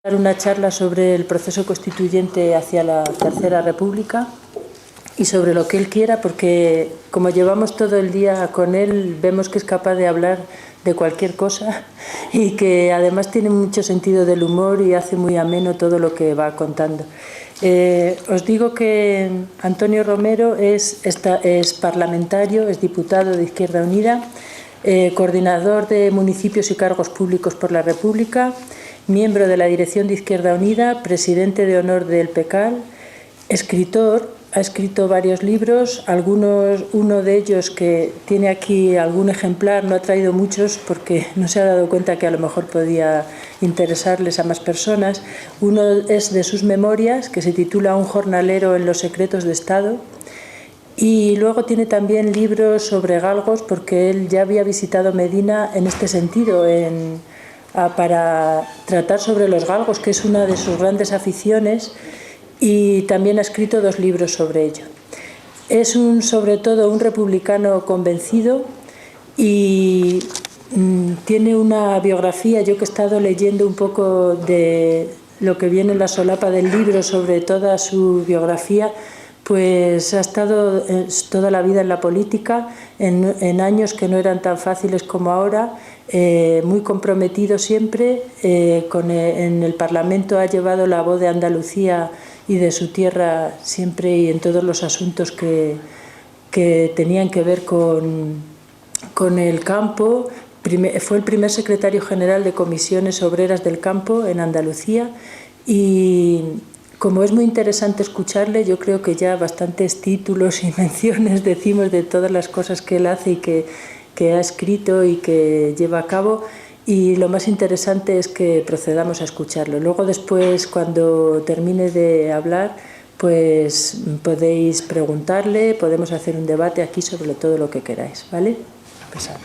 Una charla sobre el proceso constituyente hacia la Tercera República y sobre lo que él quiera, porque como llevamos todo el día con él, vemos que es capaz de hablar de cualquier cosa y que además tiene mucho sentido del humor y hace muy ameno todo lo que va contando. Os digo que Antonio Romero es parlamentario, es diputado de Izquierda Unida, coordinador de municipios y cargos públicos por la República, miembro de la dirección de Izquierda Unida, presidente de honor del PECAL, escritor, ha escrito varios libros, uno de ellos que tiene aquí algún ejemplar, no ha traído muchos porque no se ha dado cuenta que a lo mejor podía interesarles a más personas. Uno es de sus memorias, que se titula Un jornalero en los secretos de Estado, y luego tiene también libros sobre galgos, porque él ya había visitado Medina en este sentido, para tratar sobre los galgos, que es una de sus grandes aficiones, y también ha escrito 2 libros sobre ello. Es sobre todo un republicano convencido y tiene una biografía. Yo que he estado leyendo un poco de lo que viene en la solapa del libro sobre toda su biografía, pues ha estado toda la vida en la política, en años que no eran tan fáciles como ahora, muy comprometido siempre, en el Parlamento ha llevado la voz de Andalucía y de su tierra siempre y en todos los asuntos que tenían que ver con el campo. Fue el primer secretario general de Comisiones Obreras del Campo en Andalucía y como es muy interesante escucharle, yo creo que ya bastantes títulos y menciones decimos de todas las cosas que él hace y que ha escrito y que lleva a cabo, y lo más interesante es que procedamos a escucharlo. Luego después, cuando termine de hablar, pues podéis preguntarle, podemos hacer un debate aquí sobre todo lo que queráis, ¿vale? Empezamos.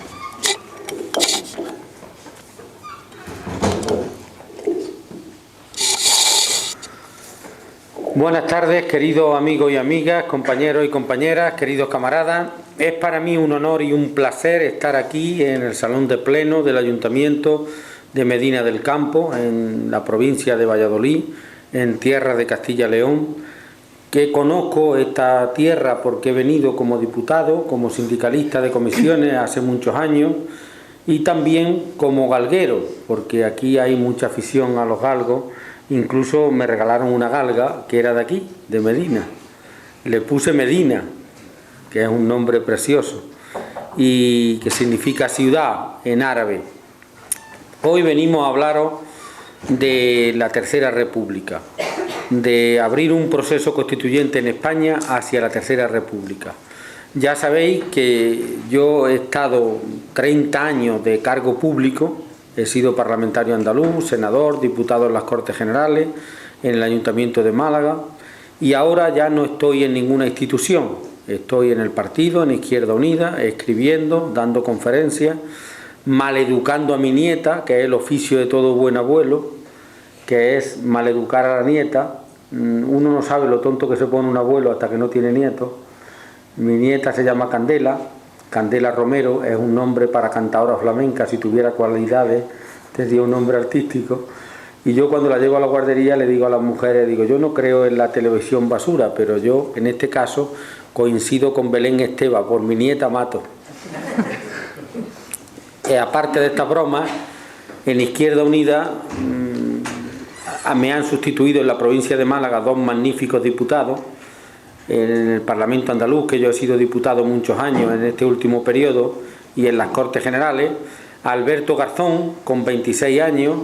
Buenas tardes, queridos amigos y amigas, compañeros y compañeras, queridos camaradas. Es para mí un honor y un placer estar aquí en el Salón de Pleno del Ayuntamiento de Medina del Campo, en la provincia de Valladolid, en tierra de Castilla y León, que conozco esta tierra porque he venido como diputado, como sindicalista de comisiones hace muchos años, y también como galguero, porque aquí hay mucha afición a los galgos. Incluso me regalaron una galga que era de aquí, de Medina. Le puse Medina, que es un nombre precioso, y que significa ciudad en árabe. Hoy venimos a hablaros de la Tercera República, de abrir un proceso constituyente en España hacia la Tercera República. Ya sabéis que yo he estado 30 años de cargo público. He sido parlamentario andaluz, senador, diputado en las Cortes Generales, en el Ayuntamiento de Málaga, y ahora ya no estoy en ninguna institución. Estoy en el partido, en Izquierda Unida, escribiendo, dando conferencias, maleducando a mi nieta, que es el oficio de todo buen abuelo, que es maleducar a la nieta. Uno no sabe lo tonto que se pone un abuelo hasta que no tiene nietos. Mi nieta se llama Candela. Candela Romero es un nombre para cantadora flamenca. Si tuviera cualidades tendría un nombre artístico. Y yo cuando la llevo a la guardería le digo a las mujeres, yo no creo en la televisión basura, pero yo en este caso coincido con Belén Esteba, por mi nieta mato. Aparte de esta broma, en Izquierda Unida me han sustituido en la provincia de Málaga 2 magníficos diputados. En el Parlamento andaluz, que yo he sido diputado muchos años en este último periodo, y en las Cortes Generales, Alberto Garzón, con 26 años,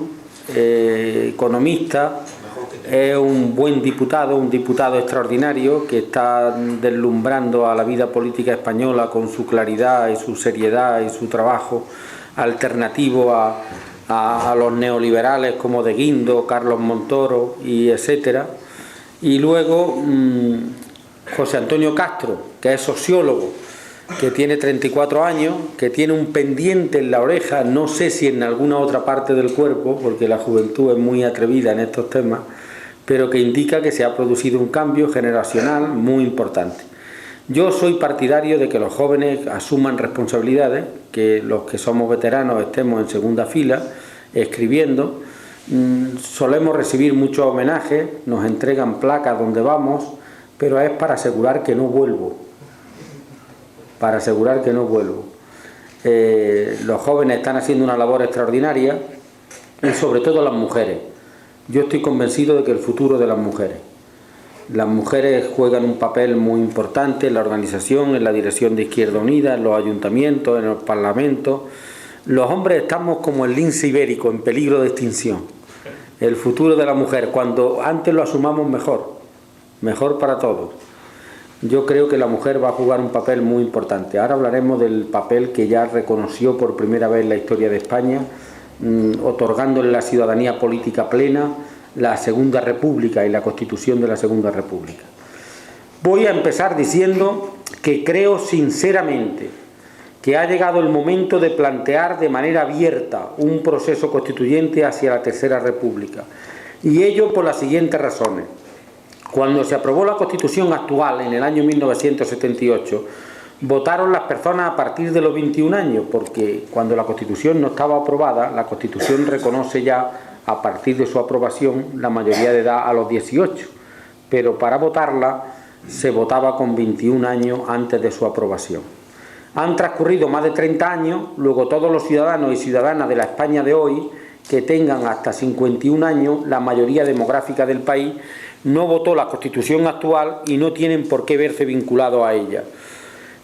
economista, es un buen diputado, un diputado extraordinario que está deslumbrando a la vida política española con su claridad y su seriedad y su trabajo alternativo a los neoliberales como De Guindo, Carlos Montoro y etcétera. Y luego José Antonio Castro, que es sociólogo, que tiene 34 años, que tiene un pendiente en la oreja, no sé si en alguna otra parte del cuerpo, porque la juventud es muy atrevida en estos temas, pero que indica que se ha producido un cambio generacional muy importante. Yo soy partidario de que los jóvenes asuman responsabilidades, que los que somos veteranos estemos en segunda fila escribiendo, Solemos recibir muchos homenajes, nos entregan placas donde vamos, pero es para asegurar que no vuelvo. Para asegurar que no vuelvo. Los jóvenes están haciendo una labor extraordinaria y sobre todo las mujeres. Yo estoy convencido de que el futuro de las mujeres juegan un papel muy importante en la organización, en la dirección de Izquierda Unida, en los ayuntamientos, en los parlamentos. Los hombres estamos como el lince ibérico, en peligro de extinción. El futuro de la mujer, cuando antes lo asumamos mejor para todos. Yo creo que la mujer va a jugar un papel muy importante. Ahora hablaremos del papel que ya reconoció por primera vez la historia de España, otorgándole la ciudadanía política plena, la Segunda República y la Constitución de la Segunda República. Voy a empezar diciendo que creo sinceramente que ha llegado el momento de plantear de manera abierta un proceso constituyente hacia la Tercera República. Y ello por las siguientes razones. Cuando se aprobó la Constitución actual en el año 1978, votaron las personas a partir de los 21 años, porque cuando la Constitución no estaba aprobada, la Constitución reconoce ya, a partir de su aprobación, la mayoría de edad a los 18, pero para votarla se votaba con 21 años antes de su aprobación. Han transcurrido más de 30 años, luego todos los ciudadanos y ciudadanas de la España de hoy, que tengan hasta 51 años, la mayoría demográfica del país, no votó la Constitución actual y no tienen por qué verse vinculados a ella.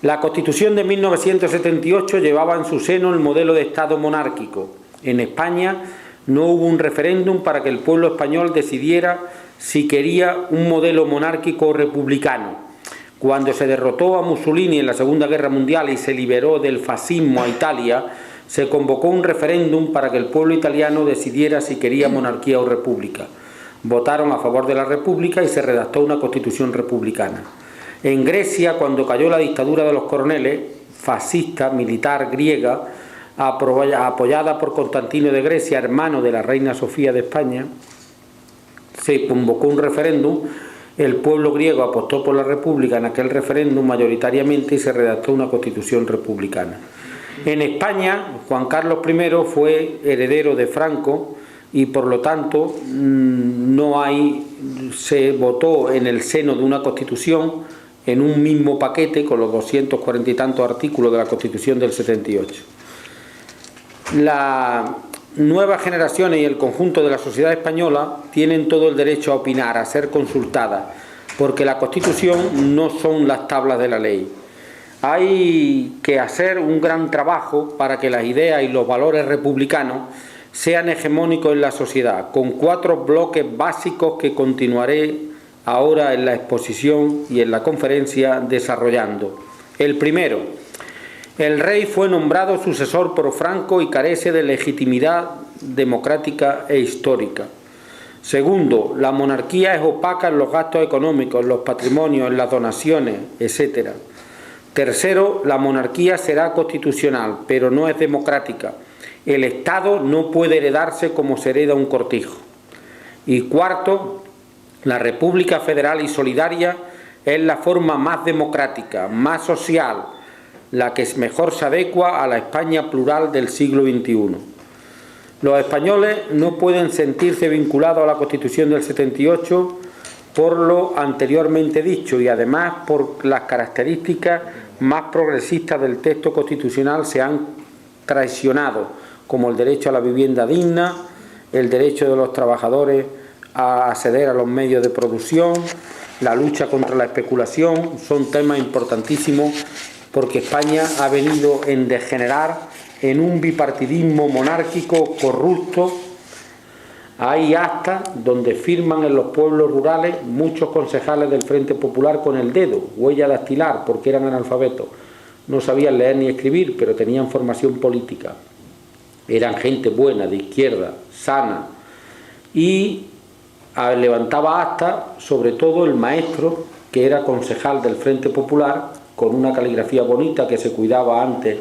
La Constitución de 1978 llevaba en su seno el modelo de Estado monárquico. En España no hubo un referéndum para que el pueblo español decidiera si quería un modelo monárquico o republicano. Cuando se derrotó a Mussolini en la Segunda Guerra Mundial y se liberó del fascismo a Italia, se convocó un referéndum para que el pueblo italiano decidiera si quería monarquía o república. Votaron a favor de la república y se redactó una constitución republicana. En Grecia, cuando cayó la dictadura de los coroneles, fascista, militar, griega, apoyada por Constantino de Grecia, hermano de la reina Sofía de España, se convocó un referéndum. El pueblo griego apostó por la república en aquel referéndum mayoritariamente y se redactó una constitución republicana. En España, Juan Carlos I fue heredero de Franco y por lo tanto se votó en el seno de una constitución en un mismo paquete con los 240 y tantos artículos de la Constitución del 78. Las nuevas generaciones y el conjunto de la sociedad española tienen todo el derecho a opinar, a ser consultadas, porque la Constitución no son las tablas de la ley. Hay que hacer un gran trabajo para que las ideas y los valores republicanos sean hegemónicos en la sociedad, con 4 bloques básicos que continuaré ahora en la exposición y en la conferencia desarrollando. El primero, el rey fue nombrado sucesor por Franco y carece de legitimidad democrática e histórica. Segundo, la monarquía es opaca en los gastos económicos, en los patrimonios, en las donaciones, etc. Tercero, la monarquía será constitucional, pero no es democrática. El Estado no puede heredarse como se hereda un cortijo. Y cuarto, la República Federal y Solidaria es la forma más democrática, más social, la que mejor se adecua a la España plural del siglo XXI. Los españoles no pueden sentirse vinculados a la Constitución del 78 por lo anteriormente dicho y además por las características más progresistas del texto constitucional se han traicionado, como el derecho a la vivienda digna, el derecho de los trabajadores a acceder a los medios de producción, la lucha contra la especulación. Son temas importantísimos porque España ha venido en degenerar en un bipartidismo monárquico corrupto. Hay actas donde firman en los pueblos rurales muchos concejales del Frente Popular con el dedo, huella dactilar, porque eran analfabetos. No sabían leer ni escribir, pero tenían formación política. Eran gente buena, de izquierda, sana. Y levantaba actas, sobre todo el maestro, que era concejal del Frente Popular, con una caligrafía bonita que se cuidaba antes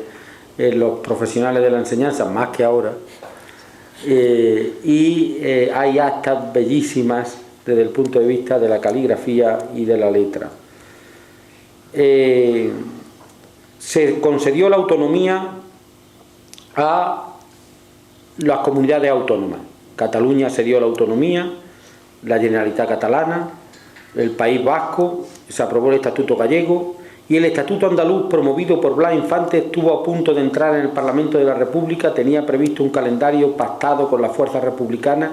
en los profesionales de la enseñanza, más que ahora. Hay actas bellísimas desde el punto de vista de la caligrafía y de la letra. Se concedió la autonomía a las comunidades autónomas Cataluña se dio la autonomía, la Generalitat Catalana, el País Vasco, se aprobó el Estatuto Gallego y el Estatuto Andaluz, promovido por Blas Infante, estuvo a punto de entrar en el Parlamento de la República. Tenía previsto un calendario pactado con las fuerzas republicanas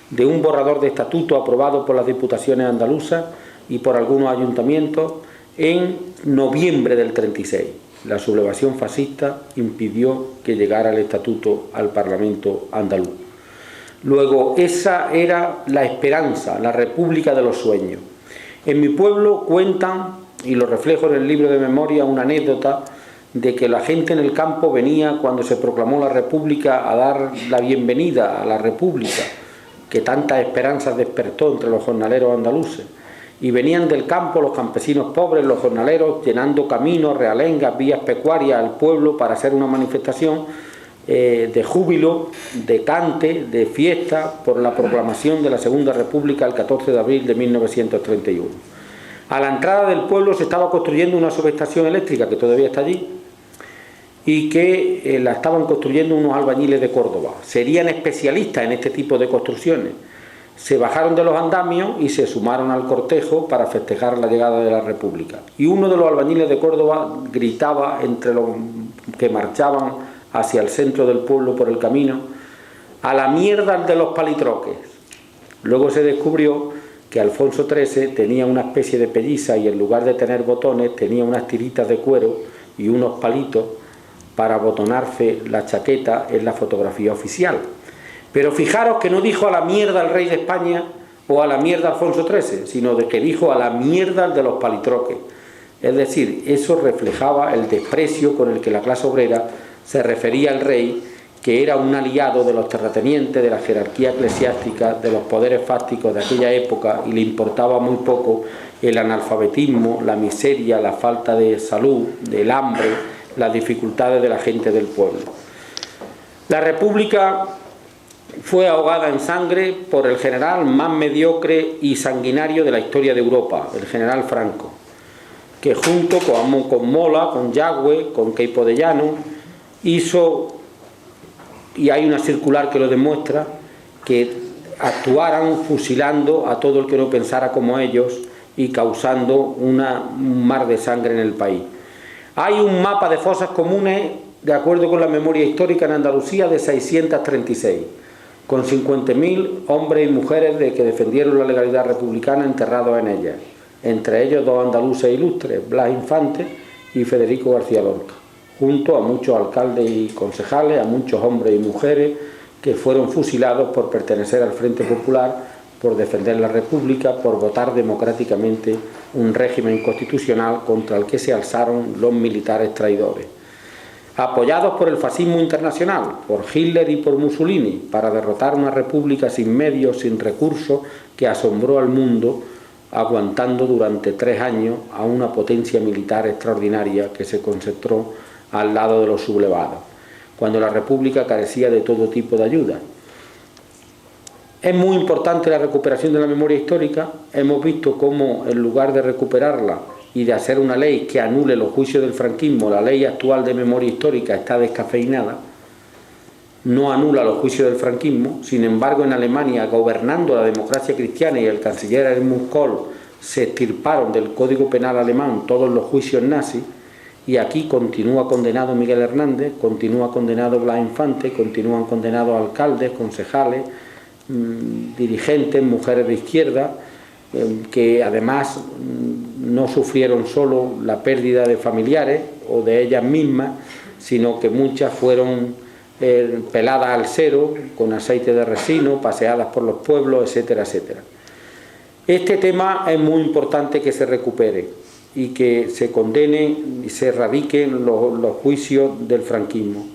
de un borrador de estatuto aprobado por las diputaciones andaluzas y por algunos ayuntamientos en noviembre del 36. La sublevación fascista impidió que llegara el estatuto al Parlamento andaluz. Luego, esa era la esperanza, la república de los sueños. En mi pueblo cuentan, y lo reflejo en el libro de memoria, una anécdota de que la gente en el campo venía cuando se proclamó la república a dar la bienvenida a la república, que tantas esperanzas despertó entre los jornaleros andaluces. Y venían del campo los campesinos pobres, los jornaleros, llenando caminos, realengas, vías pecuarias al pueblo para hacer una manifestación de júbilo, de cante, de fiesta por la proclamación de la Segunda República el 14 de abril de 1931. A la entrada del pueblo se estaba construyendo una subestación eléctrica que todavía está allí y que la estaban construyendo unos albañiles de Córdoba. Serían especialistas en este tipo de construcciones. Se bajaron de los andamios y se sumaron al cortejo para festejar la llegada de la República. Y uno de los albañiles de Córdoba gritaba entre los que marchaban hacia el centro del pueblo por el camino: «A la mierda de los palitroques». Luego se descubrió que Alfonso XIII tenía una especie de pelliza y en lugar de tener botones tenía unas tiritas de cuero y unos palitos para abotonarse la chaqueta en la fotografía oficial. Pero fijaros que no dijo a la mierda al rey de España o a la mierda Alfonso XIII, sino de que dijo a la mierda de los palitroques. Es decir, eso reflejaba el desprecio con el que la clase obrera se refería al rey, que era un aliado de los terratenientes, de la jerarquía eclesiástica, de los poderes fácticos de aquella época, y le importaba muy poco el analfabetismo, la miseria, la falta de salud, del hambre, las dificultades de la gente del pueblo. La República fue ahogada en sangre por el general más mediocre y sanguinario de la historia de Europa, el general Franco, que junto con Mola, con Yagüe, con Queipo de Llano, hizo, y hay una circular que lo demuestra, que actuaran fusilando a todo el que no pensara como ellos y causando un mar de sangre en el país. Hay un mapa de fosas comunes, de acuerdo con la memoria histórica, en Andalucía de 636, con 50.000 hombres y mujeres que defendieron la legalidad republicana enterrados en ellas, entre ellos dos andaluces ilustres, Blas Infante y Federico García Lorca, junto a muchos alcaldes y concejales, a muchos hombres y mujeres que fueron fusilados por pertenecer al Frente Popular, por defender la República, por votar democráticamente un régimen constitucional contra el que se alzaron los militares traidores. Apoyados por el fascismo internacional, por Hitler y por Mussolini, para derrotar una república sin medios, sin recursos, que asombró al mundo, aguantando durante 3 años a una potencia militar extraordinaria que se concentró al lado de los sublevados, cuando la República carecía de todo tipo de ayuda. Es muy importante la recuperación de la memoria histórica. Hemos visto cómo, en lugar de recuperarla y de hacer una ley que anule los juicios del franquismo, la ley actual de memoria histórica está descafeinada, no anula los juicios del franquismo. Sin embargo, en Alemania, gobernando la democracia cristiana y el canciller Helmut Kohl, se extirparon del Código Penal alemán todos los juicios nazis. Y aquí continúa condenado Miguel Hernández, continúa condenado Blas Infante, continúan condenados alcaldes, concejales, dirigentes, mujeres de izquierda, que además no sufrieron solo la pérdida de familiares o de ellas mismas, sino que muchas fueron peladas al cero, con aceite de resino, paseadas por los pueblos, etcétera, etcétera. Este tema es muy importante que se recupere y que se condenen y se erradiquen los juicios del franquismo.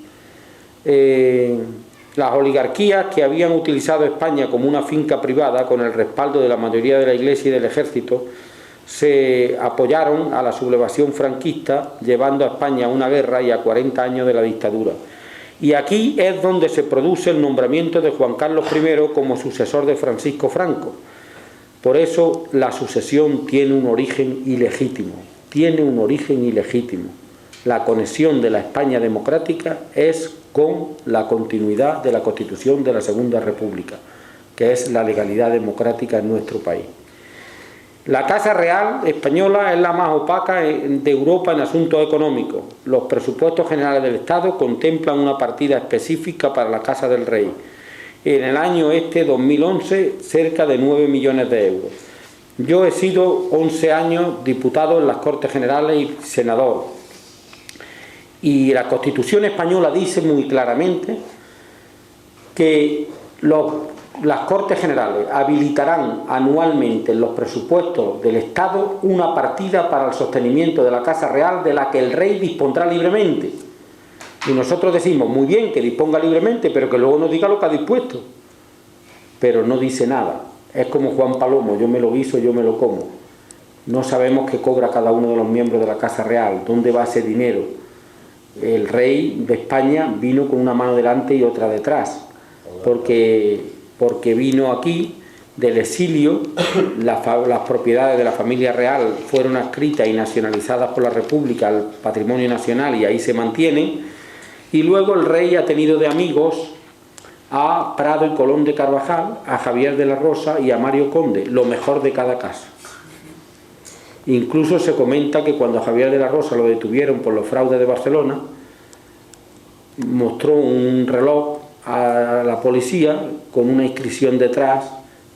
Las oligarquías que habían utilizado España como una finca privada, con el respaldo de la mayoría de la Iglesia y del Ejército, se apoyaron a la sublevación franquista, llevando a España a una guerra y a 40 años de la dictadura. Y aquí es donde se produce el nombramiento de Juan Carlos I como sucesor de Francisco Franco. Por eso la sucesión tiene un origen ilegítimo, La conexión de la España democrática es con la continuidad de la Constitución de la Segunda República. que es la legalidad democrática en nuestro país. La Casa Real Española es la más opaca de Europa en asuntos económicos. Los presupuestos generales del Estado contemplan una partida específica para la Casa del Rey. En el año 2011, cerca de 9 millones de euros. Yo he sido 11 años diputado en las Cortes Generales y senador. Y la Constitución española dice muy claramente que las Cortes Generales habilitarán anualmente en los presupuestos del Estado una partida para el sostenimiento de la Casa Real de la que el rey dispondrá libremente. Y nosotros decimos, muy bien, que disponga libremente, pero que luego nos diga lo que ha dispuesto. Pero no dice nada. Es como Juan Palomo, yo me lo guiso, yo me lo como. No sabemos qué cobra cada uno de los miembros de la Casa Real, dónde va ese dinero. El rey de España vino con una mano delante y otra detrás, porque vino aquí del exilio, las propiedades de la familia real fueron adscritas y nacionalizadas por la República al patrimonio nacional y ahí se mantienen, y luego el rey ha tenido de amigos a Prado y Colón de Carvajal, a Javier de la Rosa y a Mario Conde, lo mejor de cada casa. Incluso se comenta que cuando a Javier de la Rosa lo detuvieron por los fraudes de Barcelona, mostró un reloj a la policía con una inscripción detrás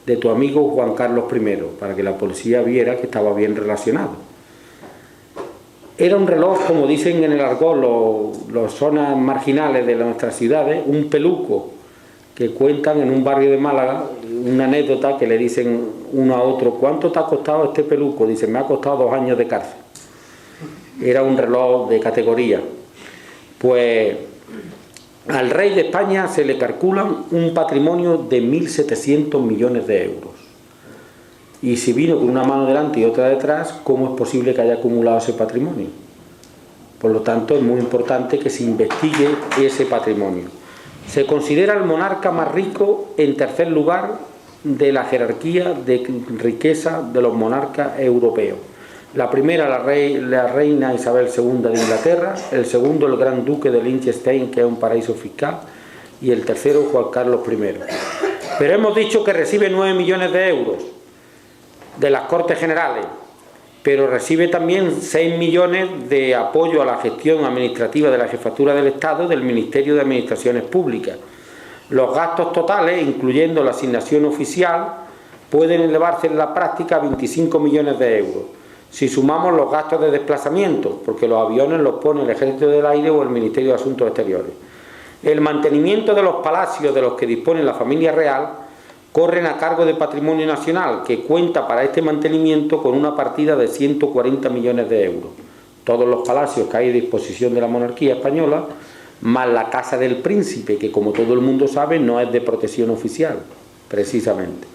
de tu amigo Juan Carlos I, para que la policía viera que estaba bien relacionado. Era un reloj, como dicen en el argot los zonas marginales de nuestras ciudades, un peluco, que cuentan en un barrio de Málaga una anécdota que le dicen uno a otro, ¿cuánto te ha costado este peluco? Dice, me ha costado 2 años de cárcel. Era un reloj de categoría. Pues al rey de España se le calculan un patrimonio de 1.700 millones de euros. Y si vino con una mano delante y otra detrás, ¿cómo es posible que haya acumulado ese patrimonio? Por lo tanto, es muy importante que se investigue ese patrimonio. Se considera el monarca más rico en tercer lugar de la jerarquía de riqueza de los monarcas europeos. La primera, la reina Isabel II de Inglaterra, el segundo, el gran duque de Liechtenstein, que es un paraíso fiscal, y el tercero, Juan Carlos I. Pero hemos dicho que recibe 9 millones de euros de las Cortes Generales, pero recibe también 6 millones de apoyo a la gestión administrativa de la Jefatura del Estado del Ministerio de Administraciones Públicas. Los gastos totales, incluyendo la asignación oficial, pueden elevarse en la práctica a 25 millones de euros. Si sumamos los gastos de desplazamiento, porque los aviones los pone el Ejército del Aire o el Ministerio de Asuntos Exteriores. El mantenimiento de los palacios de los que dispone la familia real corren a cargo de Patrimonio Nacional, que cuenta para este mantenimiento con una partida de 140 millones de euros. Todos los palacios que hay a disposición de la monarquía española, más la Casa del Príncipe, que como todo el mundo sabe no es de protección oficial, precisamente.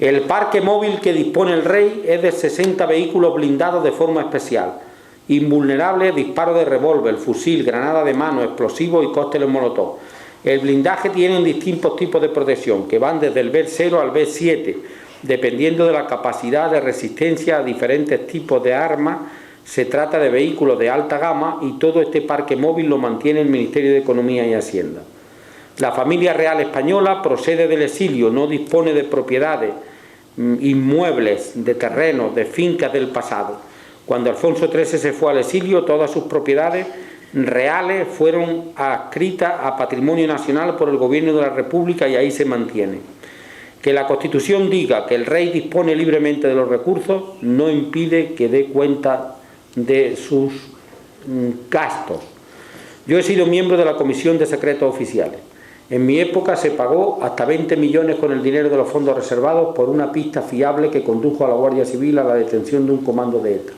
El parque móvil que dispone el rey es de 60 vehículos blindados de forma especial, invulnerables, disparo de revólver, fusil, granada de mano, explosivos y cócteles molotov. El blindaje tiene distintos tipos de protección, que van desde el B0 al B7, dependiendo de la capacidad de resistencia a diferentes tipos de armas. Se trata de vehículos de alta gama y todo este parque móvil lo mantiene el Ministerio de Economía y Hacienda. La familia real española procede del exilio, no dispone de propiedades, inmuebles, de terrenos, de fincas del pasado. Cuando Alfonso XIII se fue al exilio, todas sus propiedades reales fueron adscritas a Patrimonio Nacional por el Gobierno de la República y ahí se mantiene. Que la Constitución diga que el rey dispone libremente de los recursos no impide que dé cuenta de sus gastos. Yo he sido miembro de la Comisión de Secretos Oficiales. En mi época se pagó hasta 20 millones con el dinero de los fondos reservados por una pista fiable que condujo a la Guardia Civil a la detención de un comando de ETA.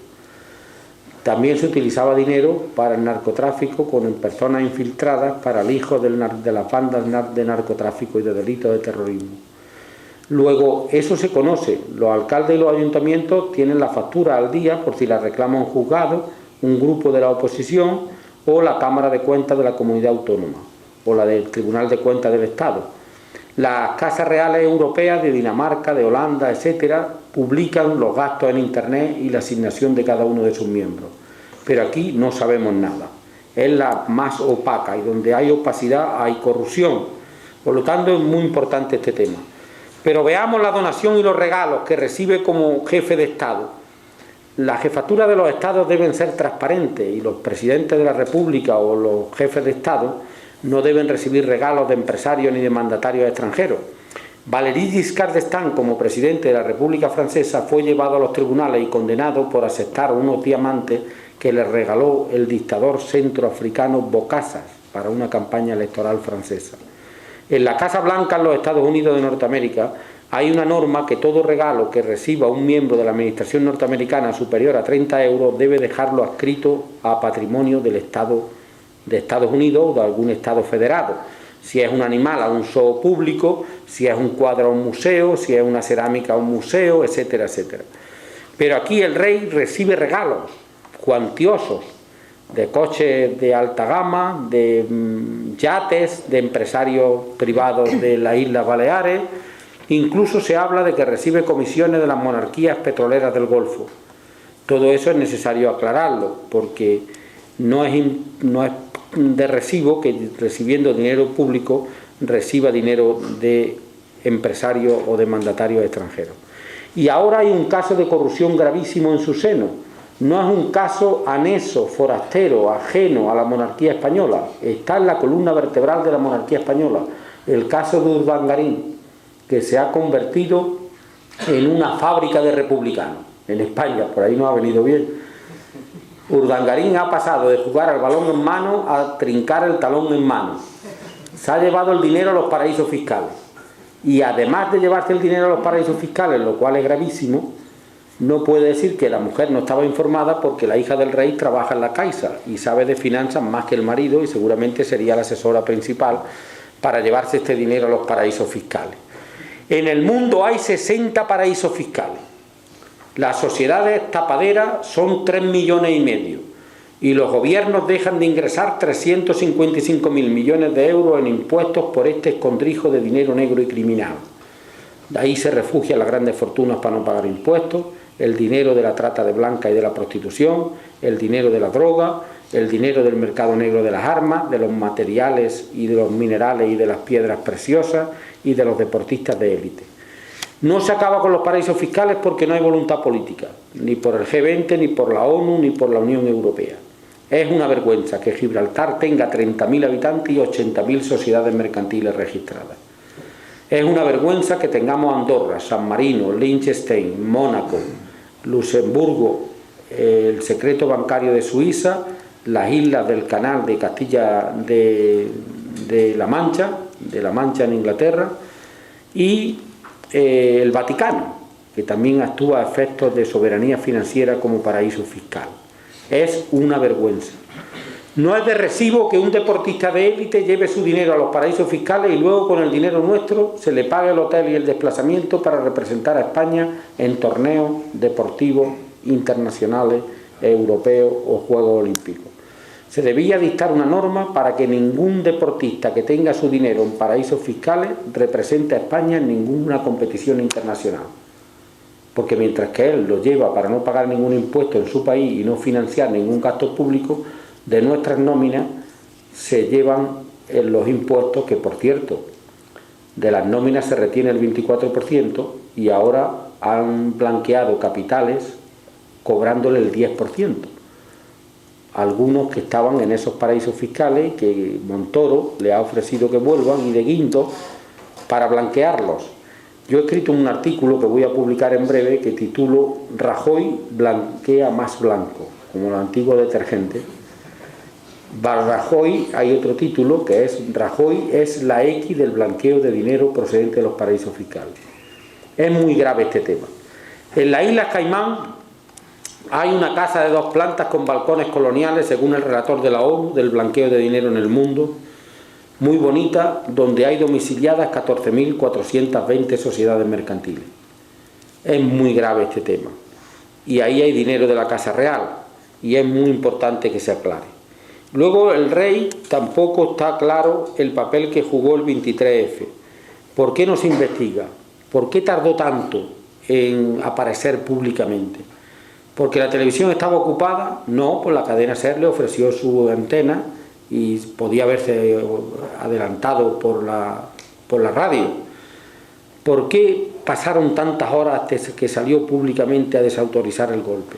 También se utilizaba dinero para el narcotráfico con personas infiltradas para el hijo de las bandas de narcotráfico y de delitos de terrorismo. Luego, eso se conoce. Los alcaldes y los ayuntamientos tienen la factura al día por si la reclama un juzgado, un grupo de la oposición o la Cámara de Cuentas de la Comunidad Autónoma o la del Tribunal de Cuentas del Estado. Las casas reales europeas de Dinamarca, de Holanda, etcétera, publican los gastos en Internet y la asignación de cada uno de sus miembros. Pero aquí no sabemos nada. Es la más opaca y donde hay opacidad hay corrupción. Por lo tanto, es muy importante este tema. Pero veamos la donación y los regalos que recibe como jefe de Estado. La jefatura de los Estados deben ser transparentes y los presidentes de la República o los jefes de Estado no deben recibir regalos de empresarios ni de mandatarios extranjeros. Valéry Giscard d'Estaing, como presidente de la República Francesa, fue llevado a los tribunales y condenado por aceptar unos diamantes que le regaló el dictador centroafricano Bokassa para una campaña electoral francesa. En la Casa Blanca, en los Estados Unidos de Norteamérica, hay una norma que todo regalo que reciba un miembro de la administración norteamericana superior a 30 euros debe dejarlo adscrito a patrimonio del Estado de Estados Unidos o de algún Estado federado. Si es un animal, a un zoo público, si es un cuadro a un museo, si es una cerámica a un museo, etcétera, etcétera. Pero aquí el rey recibe regalos cuantiosos de coches de alta gama, de yates, de empresarios privados de las Islas Baleares. Incluso se habla de que recibe comisiones de las monarquías petroleras del Golfo. Todo eso es necesario aclararlo, porque no es de recibo que recibiendo dinero público reciba dinero de empresarios o de mandatarios extranjeros. Y ahora hay un caso de corrupción gravísimo en su seno. No es un caso anexo, forastero, ajeno a la monarquía española. Está en la columna vertebral de la monarquía española. El caso de Urdangarín, que se ha convertido en una fábrica de republicanos. En España, por ahí no ha venido bien. Urdangarín ha pasado de jugar al balón en mano a trincar el talón en mano. Se ha llevado el dinero a los paraísos fiscales. Y además de llevarse el dinero a los paraísos fiscales, lo cual es gravísimo, no puede decir que la mujer no estaba informada porque la hija del rey trabaja en la Caixa y sabe de finanzas más que el marido y seguramente sería la asesora principal para llevarse este dinero a los paraísos fiscales. En el mundo hay 60 paraísos fiscales. Las sociedades tapaderas son 3,5 millones y los gobiernos dejan de ingresar 355.000 millones de euros en impuestos por este escondrijo de dinero negro y criminal. De ahí se refugian las grandes fortunas para no pagar impuestos, el dinero de la trata de blancas y de la prostitución, el dinero de la droga, el dinero del mercado negro de las armas, de los materiales y de los minerales y de las piedras preciosas y de los deportistas de élite. No se acaba con los paraísos fiscales porque no hay voluntad política, ni por el G20, ni por la ONU, ni por la Unión Europea. Es una vergüenza que Gibraltar tenga 30.000 habitantes y 80.000 sociedades mercantiles registradas. Es una vergüenza que tengamos Andorra, San Marino, Liechtenstein, Mónaco, Luxemburgo, el secreto bancario de Suiza, las islas del Canal de Castilla de la Mancha en Inglaterra, y el Vaticano, que también actúa a efectos de soberanía financiera como paraíso fiscal. Es una vergüenza. No es de recibo que un deportista de élite lleve su dinero a los paraísos fiscales y luego con el dinero nuestro se le pague el hotel y el desplazamiento para representar a España en torneos deportivos internacionales, europeos o Juegos Olímpicos. Se debía dictar una norma para que ningún deportista que tenga su dinero en paraísos fiscales represente a España en ninguna competición internacional. Porque mientras que él lo lleva para no pagar ningún impuesto en su país y no financiar ningún gasto público, de nuestras nóminas se llevan los impuestos, que por cierto, de las nóminas se retiene el 24% y ahora han blanqueado capitales cobrándole el 10%. Algunos que estaban en esos paraísos fiscales que Montoro le ha ofrecido que vuelvan y de guindo para blanquearlos. Yo he escrito un artículo que voy a publicar en breve que titulo Rajoy blanquea más blanco, como el antiguo detergente. Rajoy, hay otro título que es Rajoy es la X del blanqueo de dinero procedente de los paraísos fiscales. Es muy grave este tema. En las Islas Caimán hay una casa de 2 plantas con balcones coloniales, según el relator de la ONU, del blanqueo de dinero en el mundo, muy bonita, donde hay domiciliadas 14.420 sociedades mercantiles. Es muy grave este tema. Y ahí hay dinero de la Casa Real, y es muy importante que se aclare. Luego el rey tampoco está claro el papel que jugó el 23F. ¿Por qué no se investiga? ¿Por qué tardó tanto en aparecer públicamente? ¿Porque la televisión estaba ocupada? No, pues la cadena SER le ofreció su antena y podía haberse adelantado por la radio. ¿Por qué pasaron tantas horas desde que salió públicamente a desautorizar el golpe?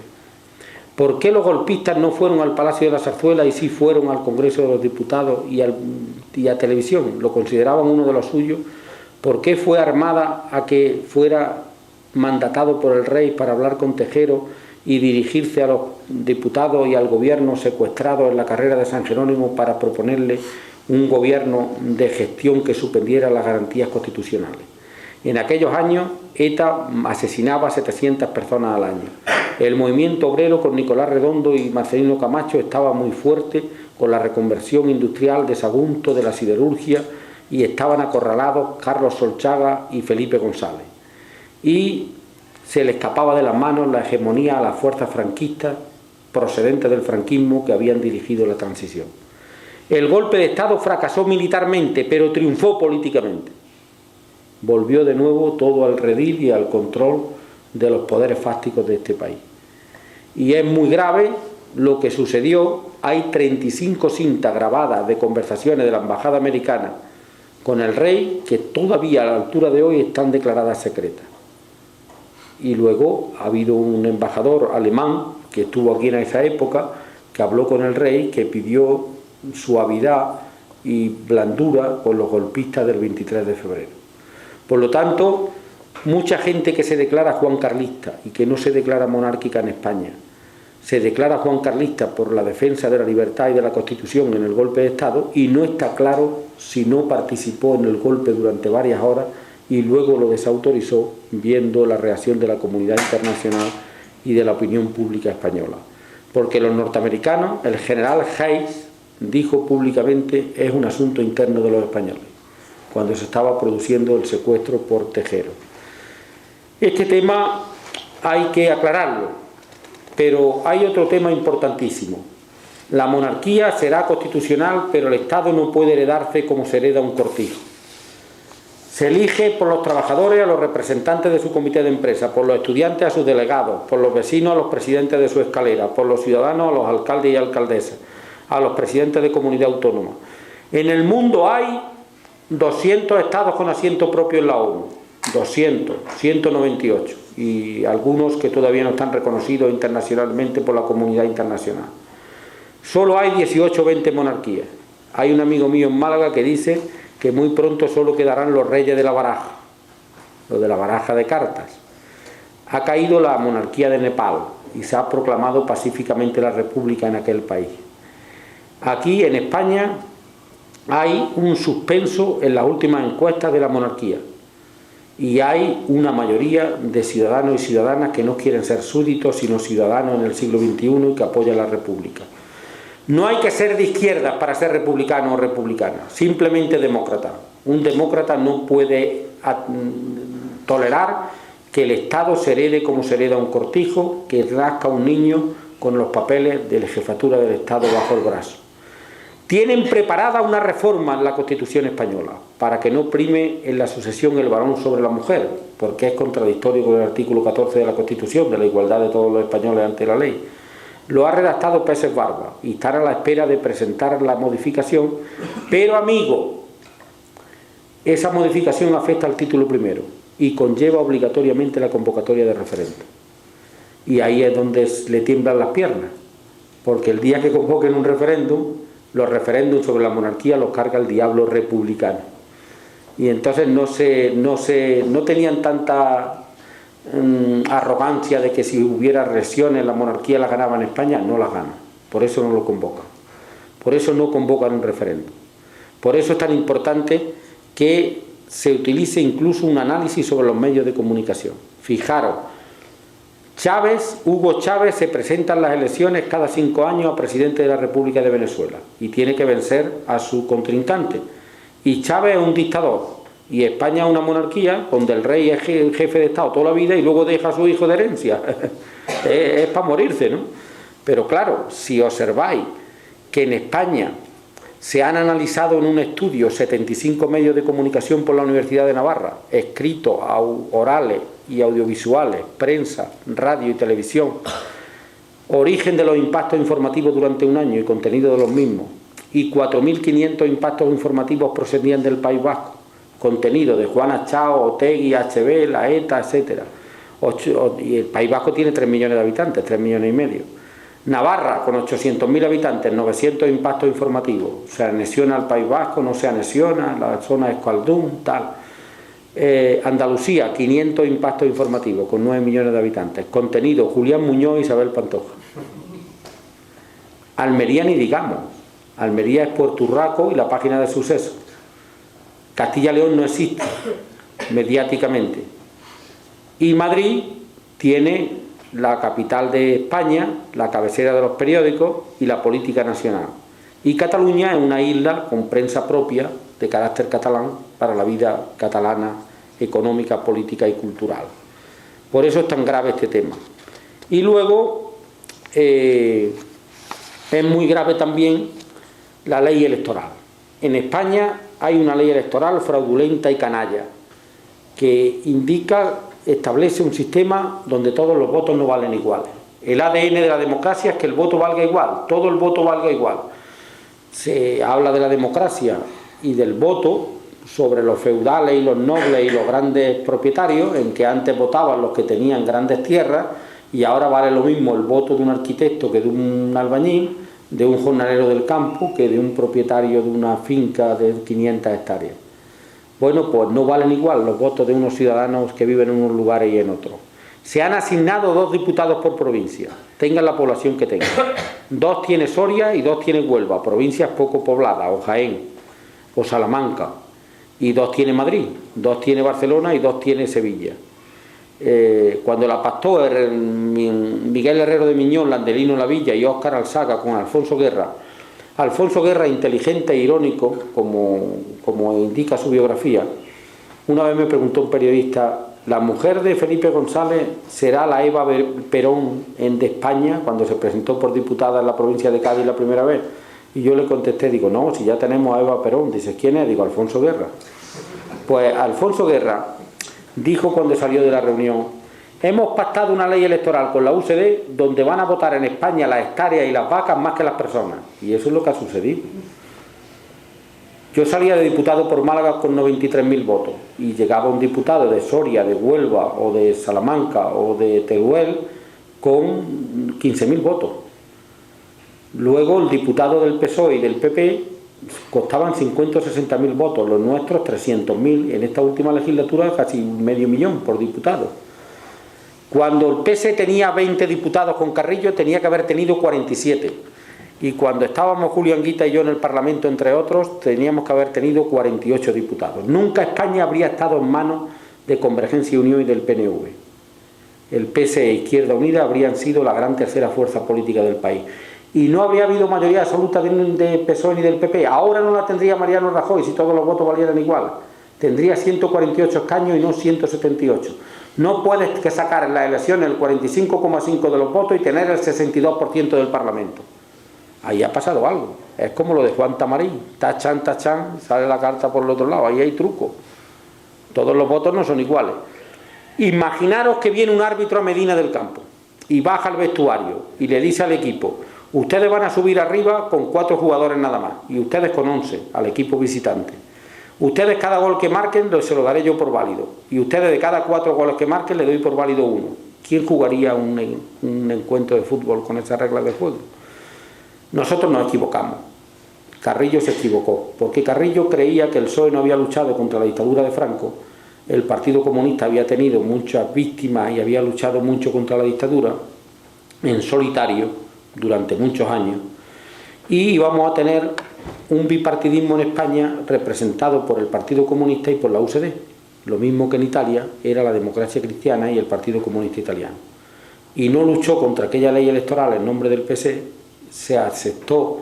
¿Por qué los golpistas no fueron al Palacio de la Zarzuela y sí fueron al Congreso de los Diputados y a televisión? ¿Lo consideraban uno de los suyos? ¿Por qué fue Armada a que fuera mandatado por el rey para hablar con Tejero y dirigirse a los diputados y al gobierno secuestrados en la carrera de San Jerónimo para proponerle un gobierno de gestión que suspendiera las garantías constitucionales? En aquellos años ETA asesinaba a 700 personas al año. El movimiento obrero con Nicolás Redondo y Marcelino Camacho estaba muy fuerte con la reconversión industrial de Sagunto, de la siderurgia, y estaban acorralados Carlos Solchaga y Felipe González. Y se le escapaba de las manos la hegemonía a las fuerzas franquistas procedentes del franquismo que habían dirigido la transición. El golpe de Estado fracasó militarmente, pero triunfó políticamente. Volvió de nuevo todo al redil y al control de los poderes fácticos de este país. Y es muy grave lo que sucedió. Hay 35 cintas grabadas de conversaciones de la embajada americana con el rey que todavía a la altura de hoy están declaradas secretas. Y luego ha habido un embajador alemán que estuvo aquí en esa época, que habló con el rey, que pidió suavidad y blandura con los golpistas del 23 de febrero. Por lo tanto, mucha gente que se declara juancarlista y que no se declara monárquica en España, se declara juancarlista por la defensa de la libertad y de la Constitución en el golpe de Estado, y no está claro si no participó en el golpe durante varias horas y luego lo desautorizó viendo la reacción de la comunidad internacional y de la opinión pública española. Porque los norteamericanos, el general Hayes, dijo públicamente: es un asunto interno de los españoles, cuando se estaba produciendo el secuestro por Tejero. Este tema hay que aclararlo, pero hay otro tema importantísimo. La monarquía será constitucional, pero el Estado no puede heredarse como se hereda un cortijo. Se elige por los trabajadores a los representantes de su comité de empresa, por los estudiantes a sus delegados, por los vecinos a los presidentes de su escalera, por los ciudadanos a los alcaldes y alcaldesas, a los presidentes de comunidad autónoma. En el mundo hay 200 estados con asiento propio en la ONU, 198, y algunos que todavía no están reconocidos internacionalmente por la comunidad internacional. Solo hay 18 o 20 monarquías. Hay un amigo mío en Málaga que dice que muy pronto solo quedarán los reyes de la baraja, los de la baraja de cartas. Ha caído la monarquía de Nepal y se ha proclamado pacíficamente la república en aquel país. Aquí en España hay un suspenso en las últimas encuestas de la monarquía y hay una mayoría de ciudadanos y ciudadanas que no quieren ser súbditos sino ciudadanos en el siglo XXI y que apoyan la república. No hay que ser de izquierdas para ser republicano o republicana, simplemente demócrata. Un demócrata no puede tolerar que el Estado se herede como se hereda un cortijo, que nazca un niño con los papeles de la jefatura del Estado bajo el brazo. Tienen preparada una reforma en la Constitución española para que no prime en la sucesión el varón sobre la mujer, porque es contradictorio con el artículo 14 de la Constitución, de la igualdad de todos los españoles ante la ley. Lo ha redactado Peces Barba y están a la espera de presentar la modificación, pero amigo, esa modificación afecta al título primero y conlleva obligatoriamente la convocatoria de referéndum. Y ahí es donde le tiemblan las piernas, porque el día que convoquen un referéndum, los referéndums sobre la monarquía los carga el diablo republicano. Y entonces no tenían tanta arrogancia de que si hubiera reelecciones la monarquía la ganaba en España. No las gana, por eso no lo convocan, por eso no convocan un referéndum. Por eso es tan importante que se utilice incluso un análisis sobre los medios de comunicación. Fijaros, Hugo Chávez se presenta en las elecciones cada 5 años a presidente de la República de Venezuela y tiene que vencer a su contrincante, y Chávez es un dictador y España es una monarquía donde el rey es el jefe de Estado toda la vida y luego deja a su hijo de herencia. Es para morirse, ¿no? Pero claro, si observáis que en España se han analizado en un estudio 75 medios de comunicación por la Universidad de Navarra, escritos, orales y audiovisuales, prensa, radio y televisión, origen de los impactos informativos durante un año y contenido de los mismos, y 4.500 impactos informativos procedían del País Vasco. contenido de Juana Chao, Otegi, HB, la ETA, etc. Y el País Vasco tiene 3 millones de habitantes, 3 millones y medio. Navarra, con 800.000 habitantes, 900 impactos informativos. Se anexiona al País Vasco, no se anexiona, la zona de Escaldún, tal. Andalucía, 500 impactos informativos, con 9 millones de habitantes. Contenido, Julián Muñoz y Isabel Pantoja. Almería ni digamos. Almería es Puerto Urraco y la página de sucesos. Castilla y León no existe mediáticamente. Y Madrid tiene la capital de España, la cabecera de los periódicos y la política nacional. Y Cataluña es una isla con prensa propia de carácter catalán para la vida catalana, económica, política y cultural. Por eso es tan grave este tema. Y luego es muy grave también la ley electoral. En España hay una ley electoral fraudulenta y canalla que establece un sistema donde todos los votos no valen iguales. El ADN de la democracia es que el voto valga igual, todo el voto valga igual. Se habla de la democracia y del voto sobre los feudales y los nobles y los grandes propietarios, en que antes votaban los que tenían grandes tierras y ahora vale lo mismo el voto de un arquitecto que de un albañil, de un jornalero del campo que de un propietario de una finca de 500 hectáreas. Bueno, pues no valen igual los votos de unos ciudadanos que viven en unos lugares y en otros. Se han asignado 2 diputados por provincia, tengan la población que tengan. 2 tiene Soria y 2 tiene Huelva, provincias poco pobladas, o Jaén, o Salamanca. Y 2 tiene Madrid, 2 tiene Barcelona y 2 tiene Sevilla. Cuando la pactó Miguel Herrero de Miñón, Landelino Lavilla y Óscar Alsaga con Alfonso Guerra, inteligente e irónico, como indica su biografía, una vez me preguntó un periodista, ¿la mujer de Felipe González será la Eva Perón de España cuando se presentó por diputada en la provincia de Cádiz la primera vez? Y yo le contesté, digo, no, si ya tenemos a Eva Perón. Dice, ¿quién es? Digo, Alfonso Guerra. Pues Alfonso Guerra dijo cuando salió de la reunión, hemos pactado una ley electoral con la UCD donde van a votar en España las hectáreas y las vacas más que las personas. Y eso es lo que ha sucedido. Yo salía de diputado por Málaga con 93.000 votos y llegaba un diputado de Soria, de Huelva o de Salamanca o de Teruel con 15.000 votos. Luego el diputado del PSOE y del PP costaban 50 o 60.000 votos, los nuestros 300.000, en esta última legislatura casi 500.000 por diputado. Cuando el PS tenía 20 diputados con Carrillo tenía que haber tenido 47, y cuando estábamos Julio Anguita y yo en el Parlamento, entre otros, teníamos que haber tenido 48 diputados. Nunca España habría estado en manos de Convergencia y Unión y del PNV. El PS e Izquierda Unida habrían sido la gran tercera fuerza política del país. Y no habría habido mayoría absoluta de PSOE ni del PP. Ahora no la tendría Mariano Rajoy si todos los votos valieran igual. Tendría 148 escaños y no 178. No puedes que sacar en las elecciones el 45,5% de los votos y tener el 62% del Parlamento. Ahí ha pasado algo. Es como lo de Juan Tamarín. Tachan, tachan, sale la carta por el otro lado. Ahí hay truco. Todos los votos no son iguales. Imaginaros que viene un árbitro a Medina del Campo y baja al vestuario y le dice al equipo, ustedes van a subir arriba con 4 jugadores nada más y ustedes con 11 al equipo visitante. Ustedes cada gol que marquen se lo daré yo por válido y ustedes de cada 4 goles que marquen le doy por válido 1. ¿Quién jugaría un encuentro de fútbol con esas reglas de juego? Nosotros nos equivocamos. Carrillo se equivocó, porque Carrillo creía que el PSOE no había luchado contra la dictadura de Franco, el Partido Comunista había tenido muchas víctimas y había luchado mucho contra la dictadura en solitario durante muchos años, y íbamos a tener un bipartidismo en España representado por el Partido Comunista y por la UCD, lo mismo que en Italia era la Democracia Cristiana y el Partido Comunista Italiano, y no luchó contra aquella ley electoral en nombre del PS. Se aceptó,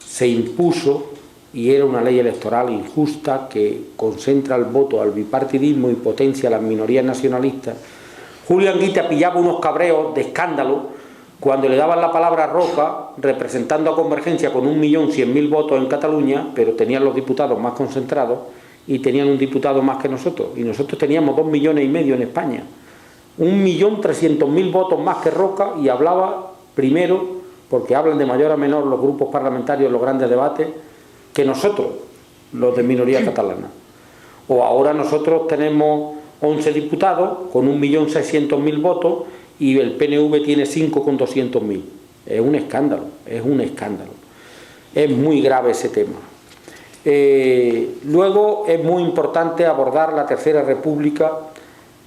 se impuso, y era una ley electoral injusta que concentra el voto al bipartidismo y potencia a las minorías nacionalistas. Julio Anguita pillaba unos cabreos de escándalo cuando le daban la palabra a Roca, representando a Convergencia con 1.100.000 votos en Cataluña, pero tenían los diputados más concentrados y tenían un diputado más que nosotros, y nosotros teníamos 2,5 millones en España. 1.300.000 votos más que Roca, y hablaba primero, porque hablan de mayor a menor los grupos parlamentarios en los grandes debates, que nosotros, los de minoría catalana. O ahora nosotros tenemos 11 diputados con 1.600.000 votos y el PNV tiene 5 con 200.000. Es un escándalo, es un escándalo. Es muy grave ese tema. Luego es muy importante abordar la Tercera República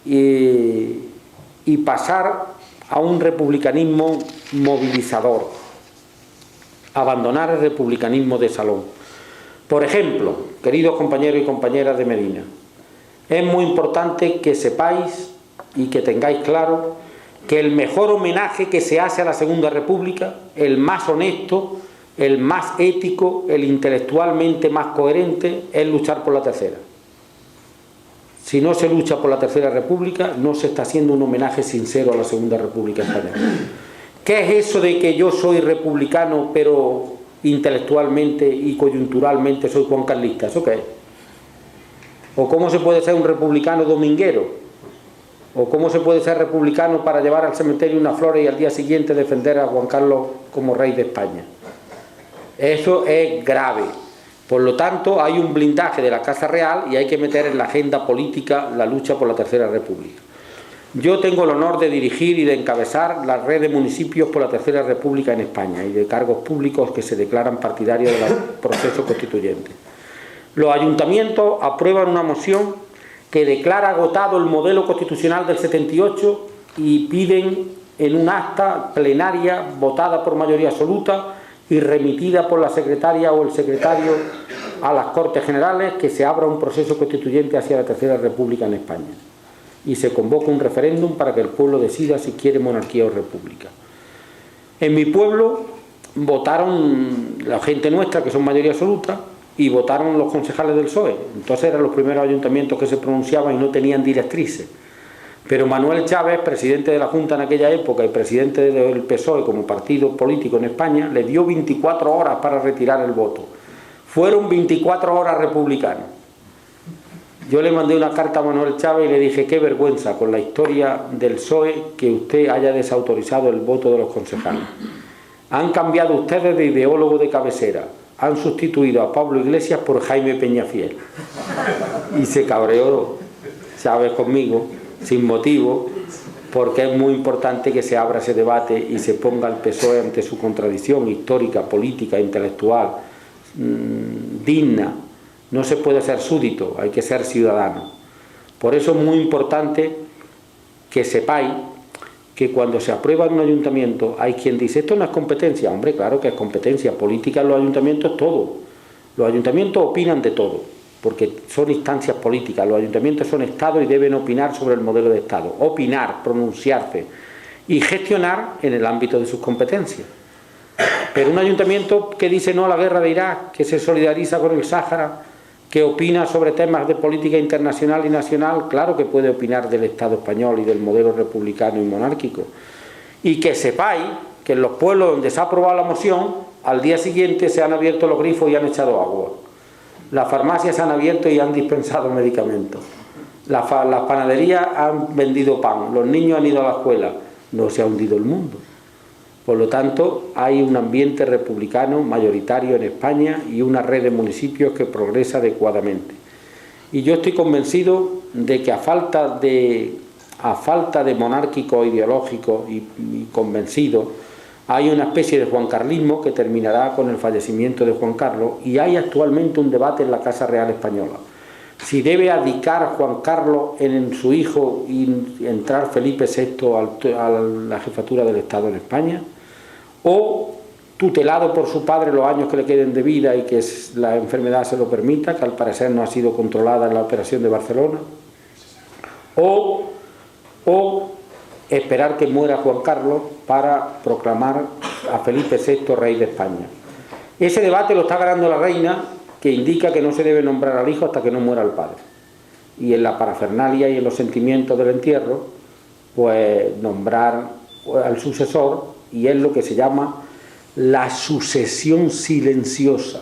y pasar a un republicanismo movilizador, abandonar el republicanismo de salón. Por ejemplo, queridos compañeros y compañeras de Medina, es muy importante que sepáis y que tengáis claro que el mejor homenaje que se hace a la Segunda República, el más honesto, el más ético, el intelectualmente más coherente, es luchar por la tercera. Si no se lucha por la Tercera República, no se está haciendo un homenaje sincero a la Segunda República Española. ¿Qué es eso de que yo soy republicano, pero intelectualmente y coyunturalmente soy juancarlista? ¿Eso qué es? ¿O cómo se puede ser un republicano dominguero? ¿O cómo se puede ser republicano para llevar al cementerio unas flores y al día siguiente defender a Juan Carlos como rey de España? Eso es grave. Por lo tanto, hay un blindaje de la Casa Real y hay que meter en la agenda política la lucha por la Tercera República. Yo tengo el honor de dirigir y de encabezar la red de municipios por la Tercera República en España y de cargos públicos que se declaran partidarios del proceso constituyente. Los ayuntamientos aprueban una moción que declara agotado el modelo constitucional del 78 y piden en un acta plenaria votada por mayoría absoluta y remitida por la secretaria o el secretario a las Cortes Generales que se abra un proceso constituyente hacia la Tercera República en España y se convoca un referéndum para que el pueblo decida si quiere monarquía o república. En mi pueblo votaron la gente nuestra, que son mayoría absoluta, y votaron los concejales del PSOE. Entonces eran los primeros ayuntamientos que se pronunciaban y no tenían directrices. Pero Manuel Chávez, presidente de la Junta en aquella época y presidente del PSOE como partido político en España, le dio 24 horas para retirar el voto. Fueron 24 horas republicanos. Yo le mandé una carta a Manuel Chávez y le dije: qué vergüenza con la historia del PSOE que usted haya desautorizado el voto de los concejales. Han cambiado ustedes de ideólogo de cabecera. Han sustituido a Pablo Iglesias por Jaime Peñafiel. Y se cabreó Chávez conmigo, sin motivo, porque es muy importante que se abra ese debate y se ponga el PSOE ante su contradicción histórica, política, intelectual, digna. No se puede ser súbdito, hay que ser ciudadano. Por eso es muy importante que sepáis que cuando se aprueba en un ayuntamiento hay quien dice: esto no es competencia. Hombre, claro que es competencia. Política en los ayuntamientos es todo. Los ayuntamientos opinan de todo, porque son instancias políticas. Los ayuntamientos son Estado y deben opinar sobre el modelo de Estado. Opinar, pronunciarse y gestionar en el ámbito de sus competencias. Pero un ayuntamiento que dice no a la guerra de Irak, que se solidariza con el Sáhara, que opina sobre temas de política internacional y nacional, claro que puede opinar del Estado español y del modelo republicano y monárquico. Y que sepáis que en los pueblos donde se ha aprobado la moción, al día siguiente se han abierto los grifos y han echado agua. Las farmacias se han abierto y han dispensado medicamentos. Las panaderías han vendido pan. Los niños han ido a la escuela. No se ha hundido el mundo. Por lo tanto, hay un ambiente republicano mayoritario en España y una red de municipios que progresa adecuadamente. Y yo estoy convencido de que a falta de monárquico ideológico y convencido, hay una especie de juancarlismo que terminará con el fallecimiento de Juan Carlos, y hay actualmente un debate en la Casa Real Española. Si debe abdicar Juan Carlos en su hijo y entrar Felipe VI a la jefatura del Estado en España, o tutelado por su padre los años que le queden de vida y que la enfermedad se lo permita, que al parecer no ha sido controlada en la operación de Barcelona, o esperar que muera Juan Carlos para proclamar a Felipe VI rey de España. Ese debate lo está ganando la reina, que indica que no se debe nombrar al hijo hasta que no muera el padre. Y en la parafernalia y en los sentimientos del entierro, pues nombrar al sucesor, y es lo que se llama la sucesión silenciosa,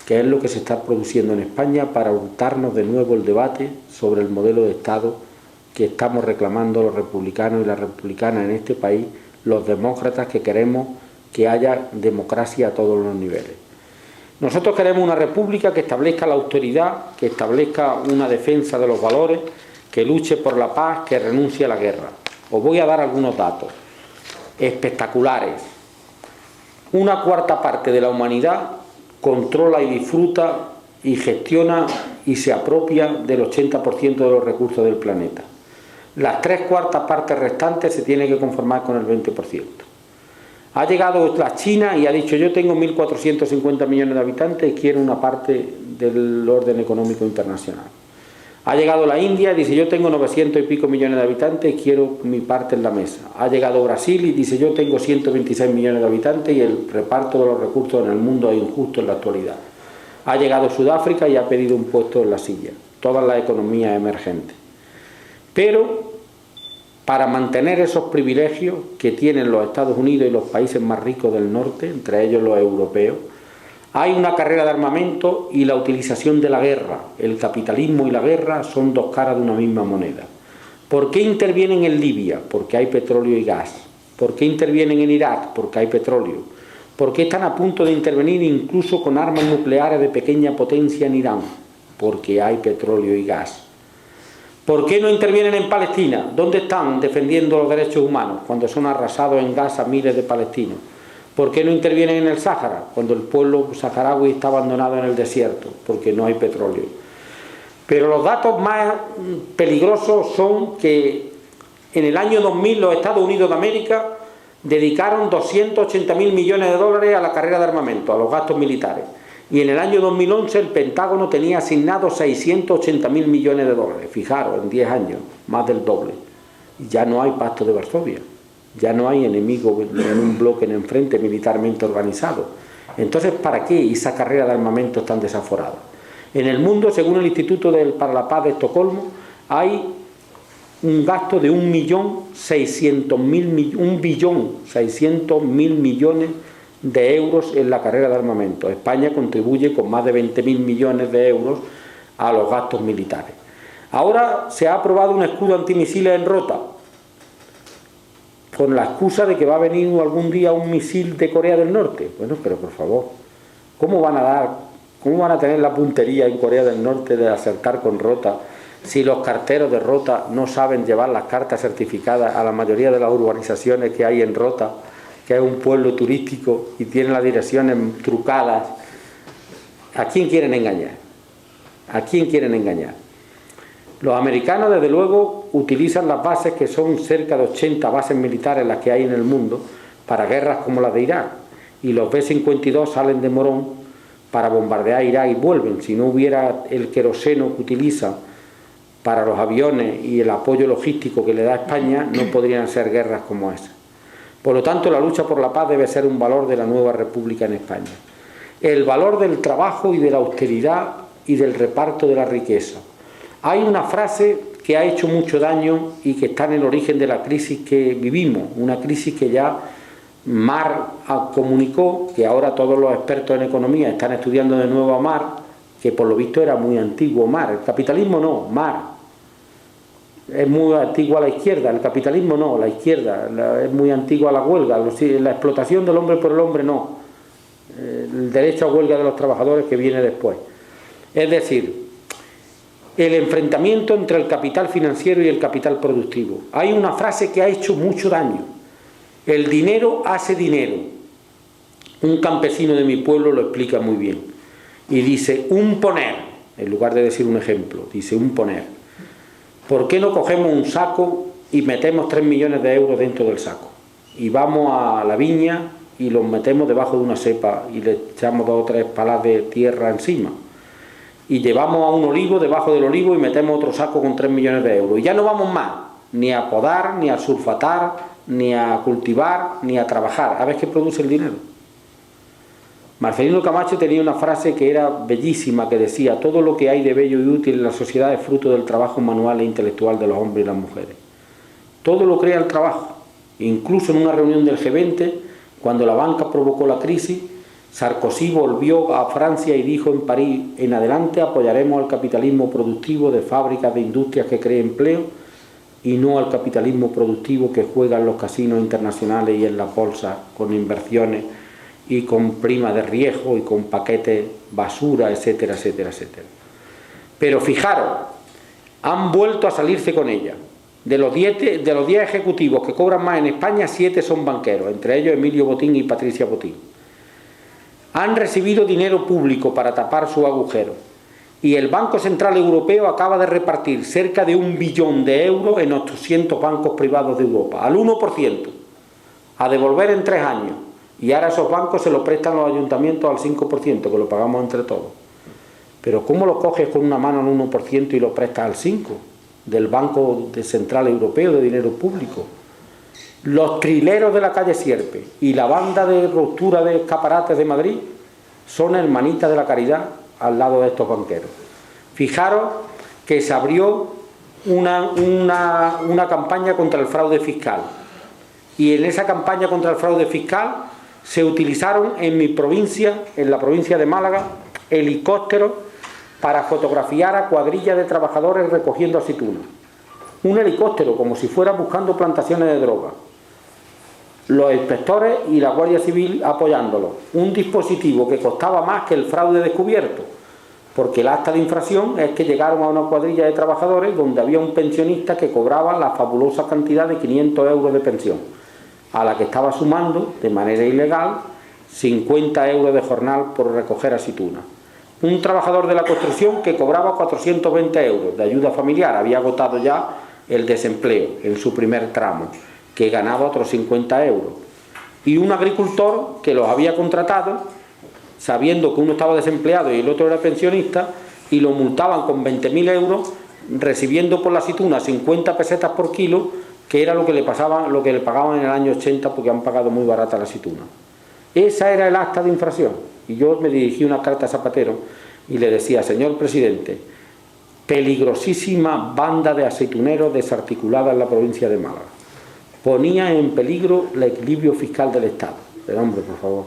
que es lo que se está produciendo en España para hurtarnos de nuevo el debate sobre el modelo de Estado que estamos reclamando los republicanos y las republicanas en este país, los demócratas que queremos que haya democracia a todos los niveles. Nosotros queremos una república que establezca la austeridad, que establezca una defensa de los valores, que luche por la paz, que renuncie a la guerra. Os voy a dar algunos datos espectaculares. Una cuarta parte de la humanidad controla y disfruta y gestiona y se apropia del 80% de los recursos del planeta. Las 3/4 partes restantes se tienen que conformar con el 20%. Ha llegado la China y ha dicho: yo tengo 1.450 millones de habitantes y quiero una parte del orden económico internacional. Ha llegado la India y dice: yo tengo 900 y pico millones de habitantes y quiero mi parte en la mesa. Ha llegado Brasil y dice: yo tengo 126 millones de habitantes y el reparto de los recursos en el mundo es injusto en la actualidad. Ha llegado Sudáfrica y ha pedido un puesto en la silla. Todas las economías emergentes. Pero para mantener esos privilegios que tienen los Estados Unidos y los países más ricos del norte, entre ellos los europeos, hay una carrera de armamento y la utilización de la guerra. El capitalismo y la guerra son dos caras de una misma moneda. ¿Por qué intervienen en Libia? Porque hay petróleo y gas. ¿Por qué intervienen en Irak? Porque hay petróleo. ¿Por qué están a punto de intervenir incluso con armas nucleares de pequeña potencia en Irán? Porque hay petróleo y gas. ¿Por qué no intervienen en Palestina? ¿Dónde están defendiendo los derechos humanos cuando son arrasados en Gaza miles de palestinos? ¿Por qué no intervienen en el Sáhara cuando el pueblo saharaui está abandonado en el desierto? Porque no hay petróleo. Pero los datos más peligrosos son que en el año 2000 los Estados Unidos de América dedicaron 280.000 millones de dólares a la carrera de armamento, a los gastos militares. Y en el año 2011 el Pentágono tenía asignado 680.000 millones de dólares. Fijaros, en 10 años, más del doble. Ya no hay pacto de Varsovia. Ya no hay enemigo en un bloque en enfrente militarmente organizado. Entonces, ¿para qué esa carrera de armamento tan desaforada? En el mundo, según el Instituto para la Paz de Estocolmo, hay un gasto de 1.600.000 millones de euros en la carrera de armamento. España contribuye con más de 20.000 millones de euros a los gastos militares. Ahora se ha aprobado un escudo antimisiles en Rota, con la excusa de que va a venir algún día un misil de Corea del Norte. Bueno, pero por favor, ¿cómo van a tener la puntería en Corea del Norte de acertar con Rota si los carteros de Rota no saben llevar las cartas certificadas a la mayoría de las urbanizaciones que hay en Rota, que es un pueblo turístico y tiene las direcciones trucadas? ¿A quién quieren engañar? ¿A quién quieren engañar? Los americanos, desde luego, utilizan las bases, que son cerca de 80 bases militares las que hay en el mundo, para guerras como la de Irak. Y los B-52 salen de Morón para bombardear Irak y vuelven. Si no hubiera el queroseno que utilizan para los aviones y el apoyo logístico que le da España, no podrían ser guerras como esa. Por lo tanto, la lucha por la paz debe ser un valor de la nueva república en España. El valor del trabajo y de la austeridad y del reparto de la riqueza. Hay una frase que ha hecho mucho daño y que está en el origen de la crisis que vivimos, una crisis que ya Marx comunicó, que ahora todos los expertos en economía están estudiando de nuevo a Marx, que por lo visto era muy antiguo Marx. El capitalismo no, Marx. Es muy antiguo a la izquierda, el capitalismo no, la izquierda. Es muy antigua a la huelga, la explotación del hombre por el hombre no. El derecho a huelga de los trabajadores que viene después. Es decir, el enfrentamiento entre el capital financiero y el capital productivo. Hay una frase que ha hecho mucho daño: el dinero hace dinero. Un campesino de mi pueblo lo explica muy bien y dice: un poner, en lugar de decir un ejemplo, dice un poner. ¿Por qué no cogemos un saco y metemos 3 millones de euros dentro del saco? Y vamos a la viña y los metemos debajo de una cepa y le echamos 2 o 3 palas de tierra encima. Y llevamos a un olivo debajo del olivo y metemos otro saco con 3 millones de euros. Y ya no vamos más, ni a podar, ni a sulfatar, ni a cultivar, ni a trabajar. A ver qué produce el dinero. Marcelino Camacho tenía una frase que era bellísima, que decía: todo lo que hay de bello y útil en la sociedad es fruto del trabajo manual e intelectual de los hombres y las mujeres. Todo lo crea el trabajo. Incluso en una reunión del G20, cuando la banca provocó la crisis, Sarkozy volvió a Francia y dijo en París: en adelante apoyaremos al capitalismo productivo de fábricas, de industrias que creen empleo, y no al capitalismo productivo que juega en los casinos internacionales y en las bolsas con inversiones y con prima de riesgo y con paquetes basura, etcétera, etcétera, etcétera. Pero fijaros, han vuelto a salirse con ella. De los 10 ejecutivos que cobran más en España, 7 son banqueros, entre ellos Emilio Botín y Patricia Botín. Han recibido dinero público para tapar su agujero. Y el Banco Central Europeo acaba de repartir cerca de 1 billón de euros en 800 bancos privados de Europa, al 1%, a devolver en 3 años. Y ahora esos bancos se los prestan los ayuntamientos al 5%, que lo pagamos entre todos. Pero ¿cómo lo coges con una mano al 1% y lo prestas al 5%? Del Banco Central Europeo de dinero público. Los trileros de la calle Sierpe y la banda de ruptura de escaparates de Madrid son hermanitas de la caridad al lado de estos banqueros. Fijaros que se abrió una campaña contra el fraude fiscal, y en esa campaña contra el fraude fiscal se utilizaron en mi provincia, en la provincia de Málaga, helicópteros para fotografiar a cuadrillas de trabajadores recogiendo aceitunas. Un helicóptero, como si fuera buscando plantaciones de droga. Los inspectores y la Guardia Civil apoyándolo. Un dispositivo que costaba más que el fraude descubierto, porque el acta de infracción es que llegaron a una cuadrilla de trabajadores donde había un pensionista que cobraba la fabulosa cantidad de 500 euros de pensión, a la que estaba sumando, de manera ilegal, 50 euros de jornal por recoger aceitunas. Un trabajador de la construcción que cobraba 420 euros de ayuda familiar, había agotado ya el desempleo en su primer tramo, que ganaba otros 50 euros. Y un agricultor que los había contratado, sabiendo que uno estaba desempleado y el otro era pensionista, y lo multaban con 20.000 euros, recibiendo por la aceituna 50 pesetas por kilo, que era lo que le pagaban en el año 80, porque han pagado muy barata la aceituna. Esa era el acta de infracción. Y yo me dirigí una carta a Zapatero y le decía: señor presidente, peligrosísima banda de aceituneros desarticulada en la provincia de Málaga. Ponía en peligro el equilibrio fiscal del Estado. Pero hombre, por favor,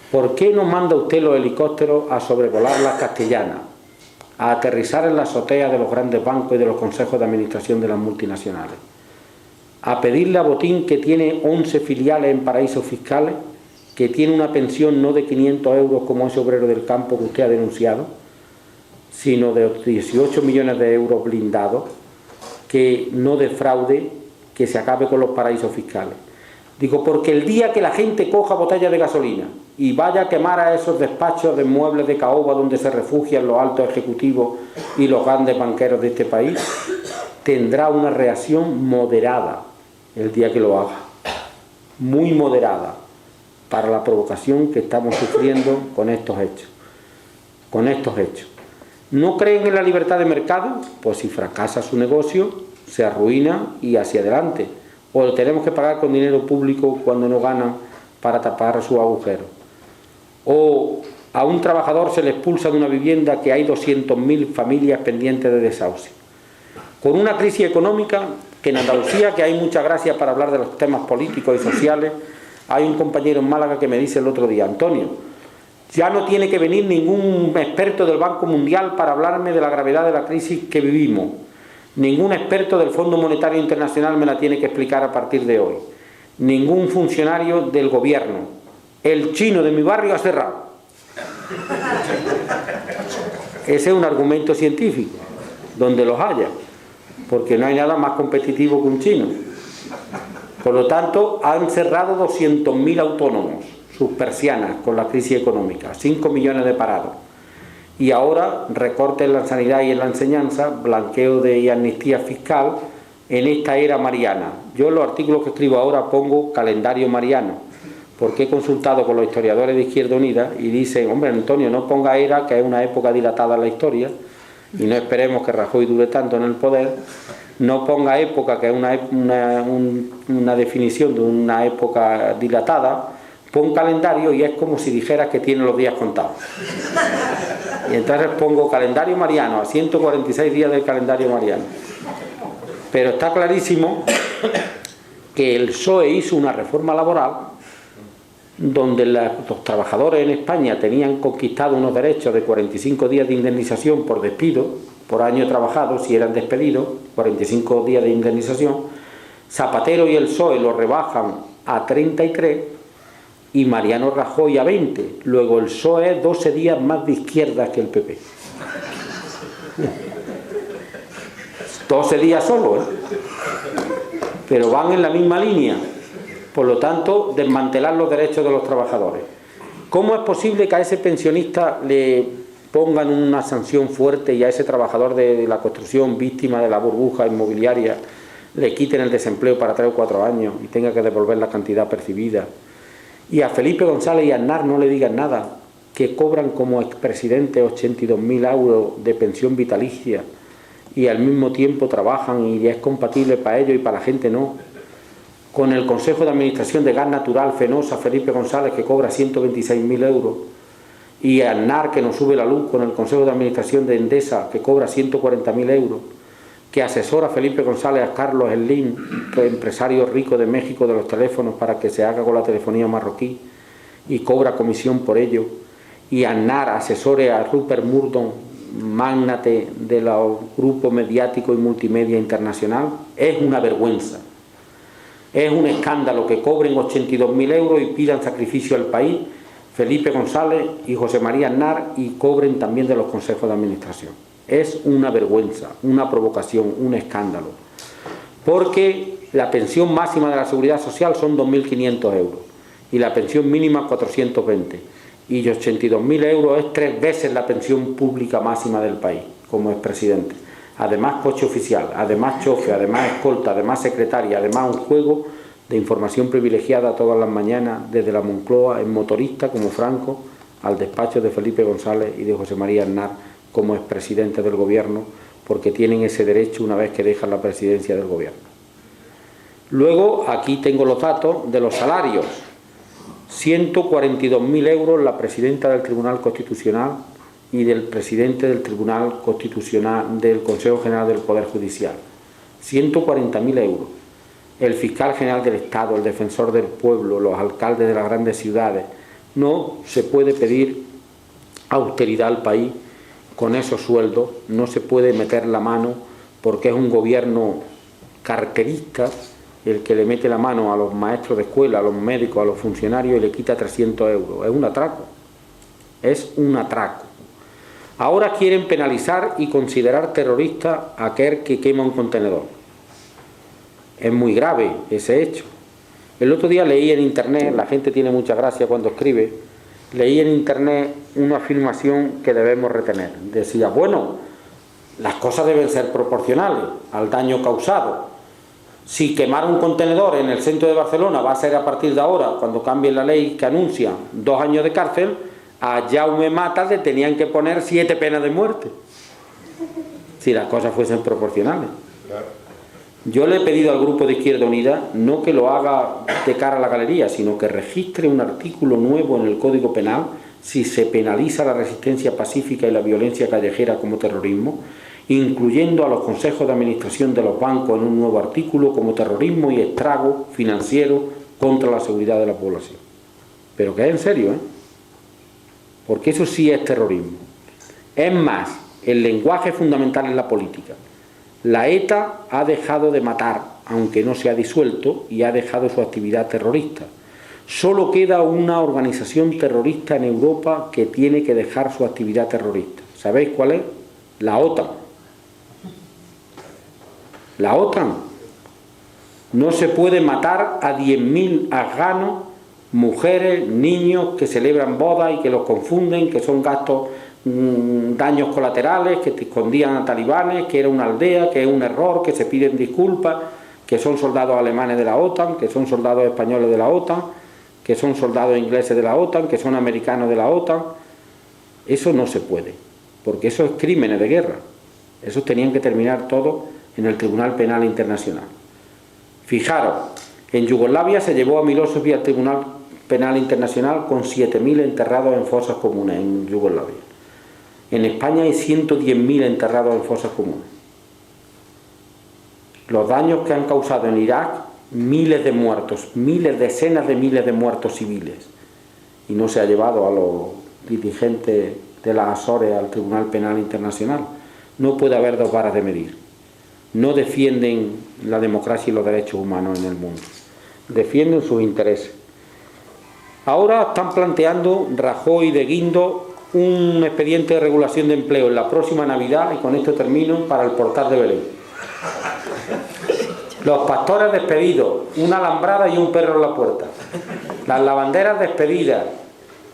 ¿por qué no manda usted los helicópteros a sobrevolar las castellanas, a aterrizar en la azotea de los grandes bancos y de los consejos de administración de las multinacionales, a pedirle a Botín, que tiene 11 filiales en paraísos fiscales, que tiene una pensión no de 500 euros como ese obrero del campo que usted ha denunciado, sino de 18 millones de euros blindados, que no defraude, que se acabe con los paraísos fiscales? Digo, porque el día que la gente coja botellas de gasolina y vaya a quemar a esos despachos de muebles de caoba donde se refugian los altos ejecutivos y los grandes banqueros de este país, tendrá una reacción moderada el día que lo haga, muy moderada, para la provocación que estamos sufriendo con estos hechos. Con estos hechos. ¿No creen en la libertad de mercado? Pues si fracasa su negocio, se arruina y hacia adelante. O lo tenemos que pagar con dinero público cuando no ganan para tapar su agujero. O a un trabajador se le expulsa de una vivienda que hay 200.000 familias pendientes de desahucio. Con una crisis económica que en Andalucía, que hay mucha gracia para hablar de los temas políticos y sociales, hay un compañero en Málaga que me dice el otro día: Antonio, ya no tiene que venir ningún experto del Banco Mundial para hablarme de la gravedad de la crisis que vivimos. Ningún experto del Fondo Monetario Internacional me la tiene que explicar a partir de hoy. Ningún funcionario del gobierno. El chino de mi barrio ha cerrado. Ese es un argumento científico, donde los haya, porque no hay nada más competitivo que un chino. Por lo tanto, han cerrado 200.000 autónomos sus persianas con la crisis económica, 5 millones de parados. Y ahora recortes en la sanidad y en la enseñanza, blanqueo y amnistía fiscal en esta era mariana. Yo en los artículos que escribo ahora pongo calendario mariano, porque he consultado con los historiadores de Izquierda Unida y dicen: hombre, Antonio, no ponga era, que es una época dilatada en la historia, y no esperemos que Rajoy dure tanto en el poder. No ponga época, que es una definición de una época dilatada. Pon calendario y es como si dijeras que tiene los días contados. Y entonces pongo calendario mariano, a 146 días del calendario mariano. Pero está clarísimo que el PSOE hizo una reforma laboral donde los trabajadores en España tenían conquistado unos derechos de 45 días de indemnización por despido, por año trabajado, si eran despedidos, 45 días de indemnización. Zapatero y el PSOE lo rebajan a 33, y Mariano Rajoy a 20. Luego el PSOE es 12 días más de izquierda que el PP. 12 días solo, ¿eh? Pero van en la misma línea. Por lo tanto, desmantelar los derechos de los trabajadores. ¿Cómo es posible que a ese pensionista le pongan una sanción fuerte y a ese trabajador de la construcción, víctima de la burbuja inmobiliaria, le quiten el desempleo para 3 o 4 años y tenga que devolver la cantidad percibida? Y a Felipe González y a Aznar no le digan nada, que cobran como expresidente 82.000 euros de pensión vitalicia y al mismo tiempo trabajan y es compatible para ellos y para la gente no. Con el Consejo de Administración de Gas Natural Fenosa, Felipe González, que cobra 126.000 euros, y a Aznar, que nos sube la luz, con el Consejo de Administración de Endesa, que cobra 140.000 euros, que asesora a Felipe González a Carlos Slim, que es empresario rico de México de los teléfonos, para que se haga con la telefonía marroquí y cobra comisión por ello, y Aznar asesore a Rupert Murdoch, mágnate de los grupos mediáticos y multimedia internacional. Es una vergüenza. Es un escándalo que cobren 82.000 euros y pidan sacrificio al país Felipe González y José María Aznar y cobren también de los consejos de administración. Es una vergüenza, una provocación, un escándalo. Porque la pensión máxima de la Seguridad Social son 2.500 euros y la pensión mínima 420. Y 82.000 euros es 3 veces la pensión pública máxima del país, como expresidente. Además coche oficial, además chofe, además escolta, además secretaria, además un juego de información privilegiada todas las mañanas desde la Moncloa en motorista como Franco al despacho de Felipe González y de José María Aznar como expresidente del gobierno, porque tienen ese derecho una vez que dejan la presidencia del gobierno. Luego aquí tengo los datos de los salarios. 142.000 euros la presidenta del Tribunal Constitucional y del presidente del Tribunal Constitucional del Consejo General del Poder Judicial. 140.000 euros. El fiscal general del Estado, el defensor del pueblo, los alcaldes de las grandes ciudades. No se puede pedir austeridad al país con esos sueldos, no se puede meter la mano porque es un gobierno carterista el que le mete la mano a los maestros de escuela, a los médicos, a los funcionarios y le quita 300 euros. Es un atraco. Es un atraco. Ahora quieren penalizar y considerar terrorista a aquel que quema un contenedor. Es muy grave ese hecho. El otro día leí en internet, la gente tiene mucha gracia cuando escribe, leí en internet una afirmación que debemos retener. Decía, bueno, las cosas deben ser proporcionales al daño causado. Si quemar un contenedor en el centro de Barcelona va a ser a partir de ahora, cuando cambie la ley que anuncia 2 años de cárcel, a Jaume Matas le tenían que poner 7 penas de muerte. Si las cosas fuesen proporcionales. Yo le he pedido al Grupo de Izquierda Unida no que lo haga de cara a la galería, sino que registre un artículo nuevo en el Código Penal si se penaliza la resistencia pacífica y la violencia callejera como terrorismo, incluyendo a los consejos de administración de los bancos en un nuevo artículo como terrorismo y estrago financiero contra la seguridad de la población. Pero que es en serio, ¿eh? Porque eso sí es terrorismo. Es más, el lenguaje fundamental en la política. La ETA ha dejado de matar, aunque no se ha disuelto, y ha dejado su actividad terrorista. Solo queda una organización terrorista en Europa que tiene que dejar su actividad terrorista. ¿Sabéis cuál es? La OTAN. La OTAN. No se puede matar a 10.000 afganos, mujeres, niños que celebran bodas y que los confunden, que son gastos, daños colaterales, que te escondían a talibanes, que era una aldea, que es un error, que se piden disculpas, que son soldados alemanes de la OTAN, que son soldados españoles de la OTAN, que son soldados ingleses de la OTAN, que son americanos de la OTAN. Eso no se puede, porque eso es crímenes de guerra. Esos tenían que terminar todos en el Tribunal Penal Internacional. Fijaros, en Yugoslavia se llevó a Milosevic al Tribunal Penal Internacional con 7.000 enterrados en fosas comunes en Yugoslavia. En España hay 110.000 enterrados en fosas comunes. Los daños que han causado en Irak, miles de muertos, decenas de miles de muertos civiles. Y no se ha llevado a los dirigentes de las Azores al Tribunal Penal Internacional. No puede haber dos varas de medir. No defienden la democracia y los derechos humanos en el mundo. Defienden sus intereses. Ahora están planteando Rajoy de Guindo un expediente de regulación de empleo en la próxima Navidad, y con esto termino, para el Portal de Belén. Los pastores despedidos, una alambrada y un perro en la puerta. Las lavanderas despedidas,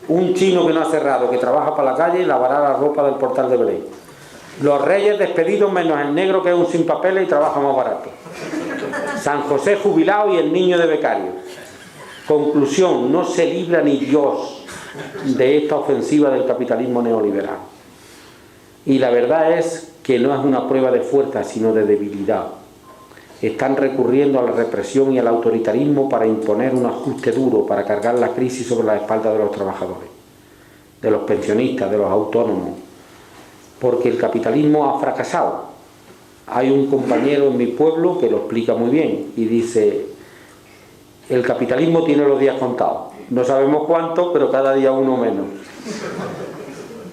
un chino que no ha cerrado, que trabaja para la calle y lavará la ropa del Portal de Belén. Los reyes despedidos menos el negro, que es un sin papeles y trabaja más barato. San José jubilado y el niño de becario. Conclusión: no se libra ni Dios de esta ofensiva del capitalismo neoliberal. Y la verdad es que no es una prueba de fuerza, sino de debilidad. Están recurriendo a la represión y al autoritarismo para imponer un ajuste duro, para cargar la crisis sobre la espalda de los trabajadores, de los pensionistas, de los autónomos, porque el capitalismo ha fracasado. Hay un compañero en mi pueblo que lo explica muy bien y dice: el capitalismo tiene los días contados, no sabemos cuántos, pero cada día uno menos.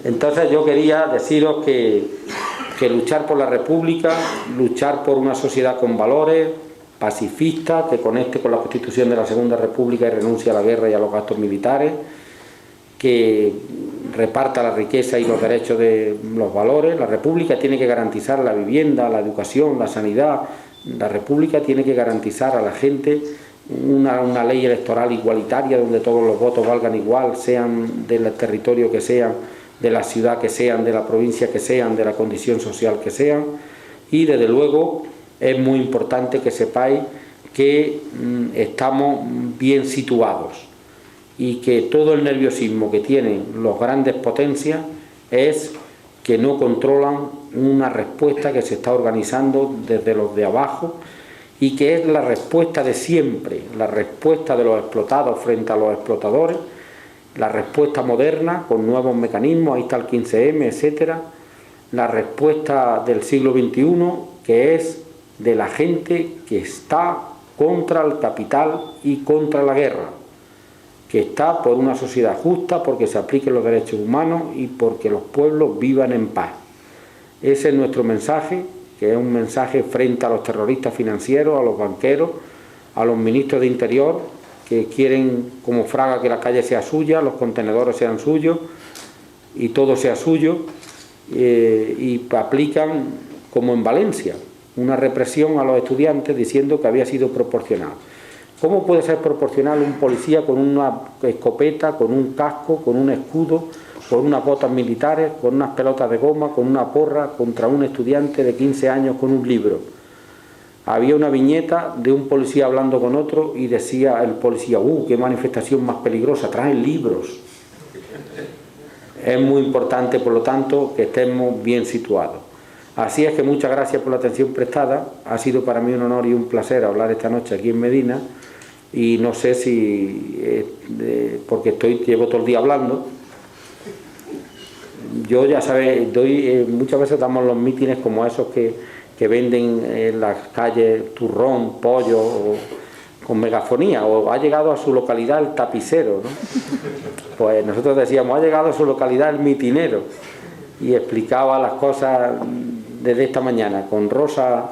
Entonces yo quería deciros que luchar por la República, luchar por una sociedad con valores, pacifista, que conecte con la Constitución de la Segunda República y renuncie a la guerra y a los gastos militares, que reparta la riqueza y los derechos de los valores. La República tiene que garantizar la vivienda, la educación, la sanidad. La República tiene que garantizar a la gente una ley electoral igualitaria, donde todos los votos valgan igual, sean del territorio que sean, de la ciudad que sean, de la provincia que sean, de la condición social que sean. Y desde luego es muy importante que sepáis que estamos bien situados y que todo el nerviosismo que tienen los grandes potencias es que no controlan una respuesta que se está organizando desde los de abajo, y que es la respuesta de siempre, la respuesta de los explotados frente a los explotadores, la respuesta moderna con nuevos mecanismos, ahí está el 15M, etcétera, la respuesta del siglo XXI, que es de la gente que está contra el capital y contra la guerra, que está por una sociedad justa, porque se apliquen los derechos humanos y porque los pueblos vivan en paz. Ese es nuestro mensaje, que es un mensaje frente a los terroristas financieros, a los banqueros, a los ministros de Interior, que quieren como Fraga que la calle sea suya, los contenedores sean suyos y todo sea suyo, y aplican, como en Valencia, una represión a los estudiantes diciendo que había sido proporcional. ¿Cómo puede ser proporcional un policía con una escopeta, con un casco, con un escudo, con unas botas militares, con unas pelotas de goma, con una porra, contra un estudiante de 15 años con un libro? Había una viñeta de un policía hablando con otro y decía el policía: qué manifestación más peligrosa, traen libros. Es muy importante, por lo tanto, que estemos bien situados. Así es que muchas gracias por la atención prestada. Ha sido para mí un honor y un placer hablar esta noche aquí en Medina, y no sé si, porque llevo todo el día hablando. Yo, ya sabéis, muchas veces damos los mítines como esos que venden en las calles turrón, pollo, o con megafonía, o ha llegado a su localidad el tapicero, ¿no? Pues nosotros decíamos: ha llegado a su localidad el mitinero, y explicaba las cosas desde esta mañana con Rosa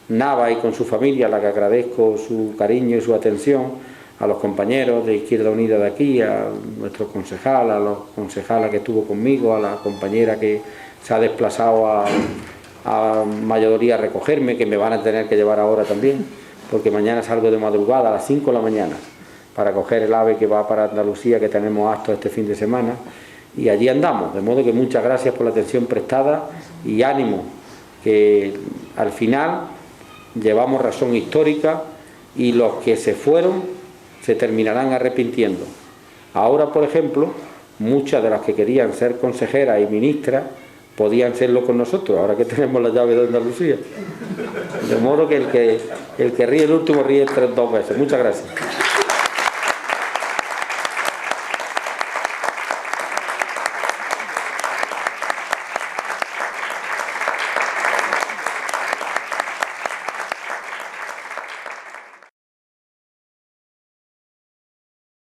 Nava y con su familia, a la que agradezco su cariño y su atención, a los compañeros de Izquierda Unida de aquí, a nuestro concejal, a los concejales que estuvo conmigo, a la compañera que se ha desplazado a Mayoría a recogerme, que me van a tener que llevar ahora también, porque mañana salgo de madrugada a las 5 de la mañana para coger el AVE que va para Andalucía, que tenemos actos este fin de semana, y allí andamos. De modo que muchas gracias por la atención prestada y ánimo, que al final llevamos razón histórica y los que se fueron se terminarán arrepintiendo. Ahora, por ejemplo, muchas de las que querían ser consejeras y ministras podían serlo con nosotros, ahora que tenemos la llave de Andalucía. De modo que el que ríe el último ríe dos veces. Muchas gracias.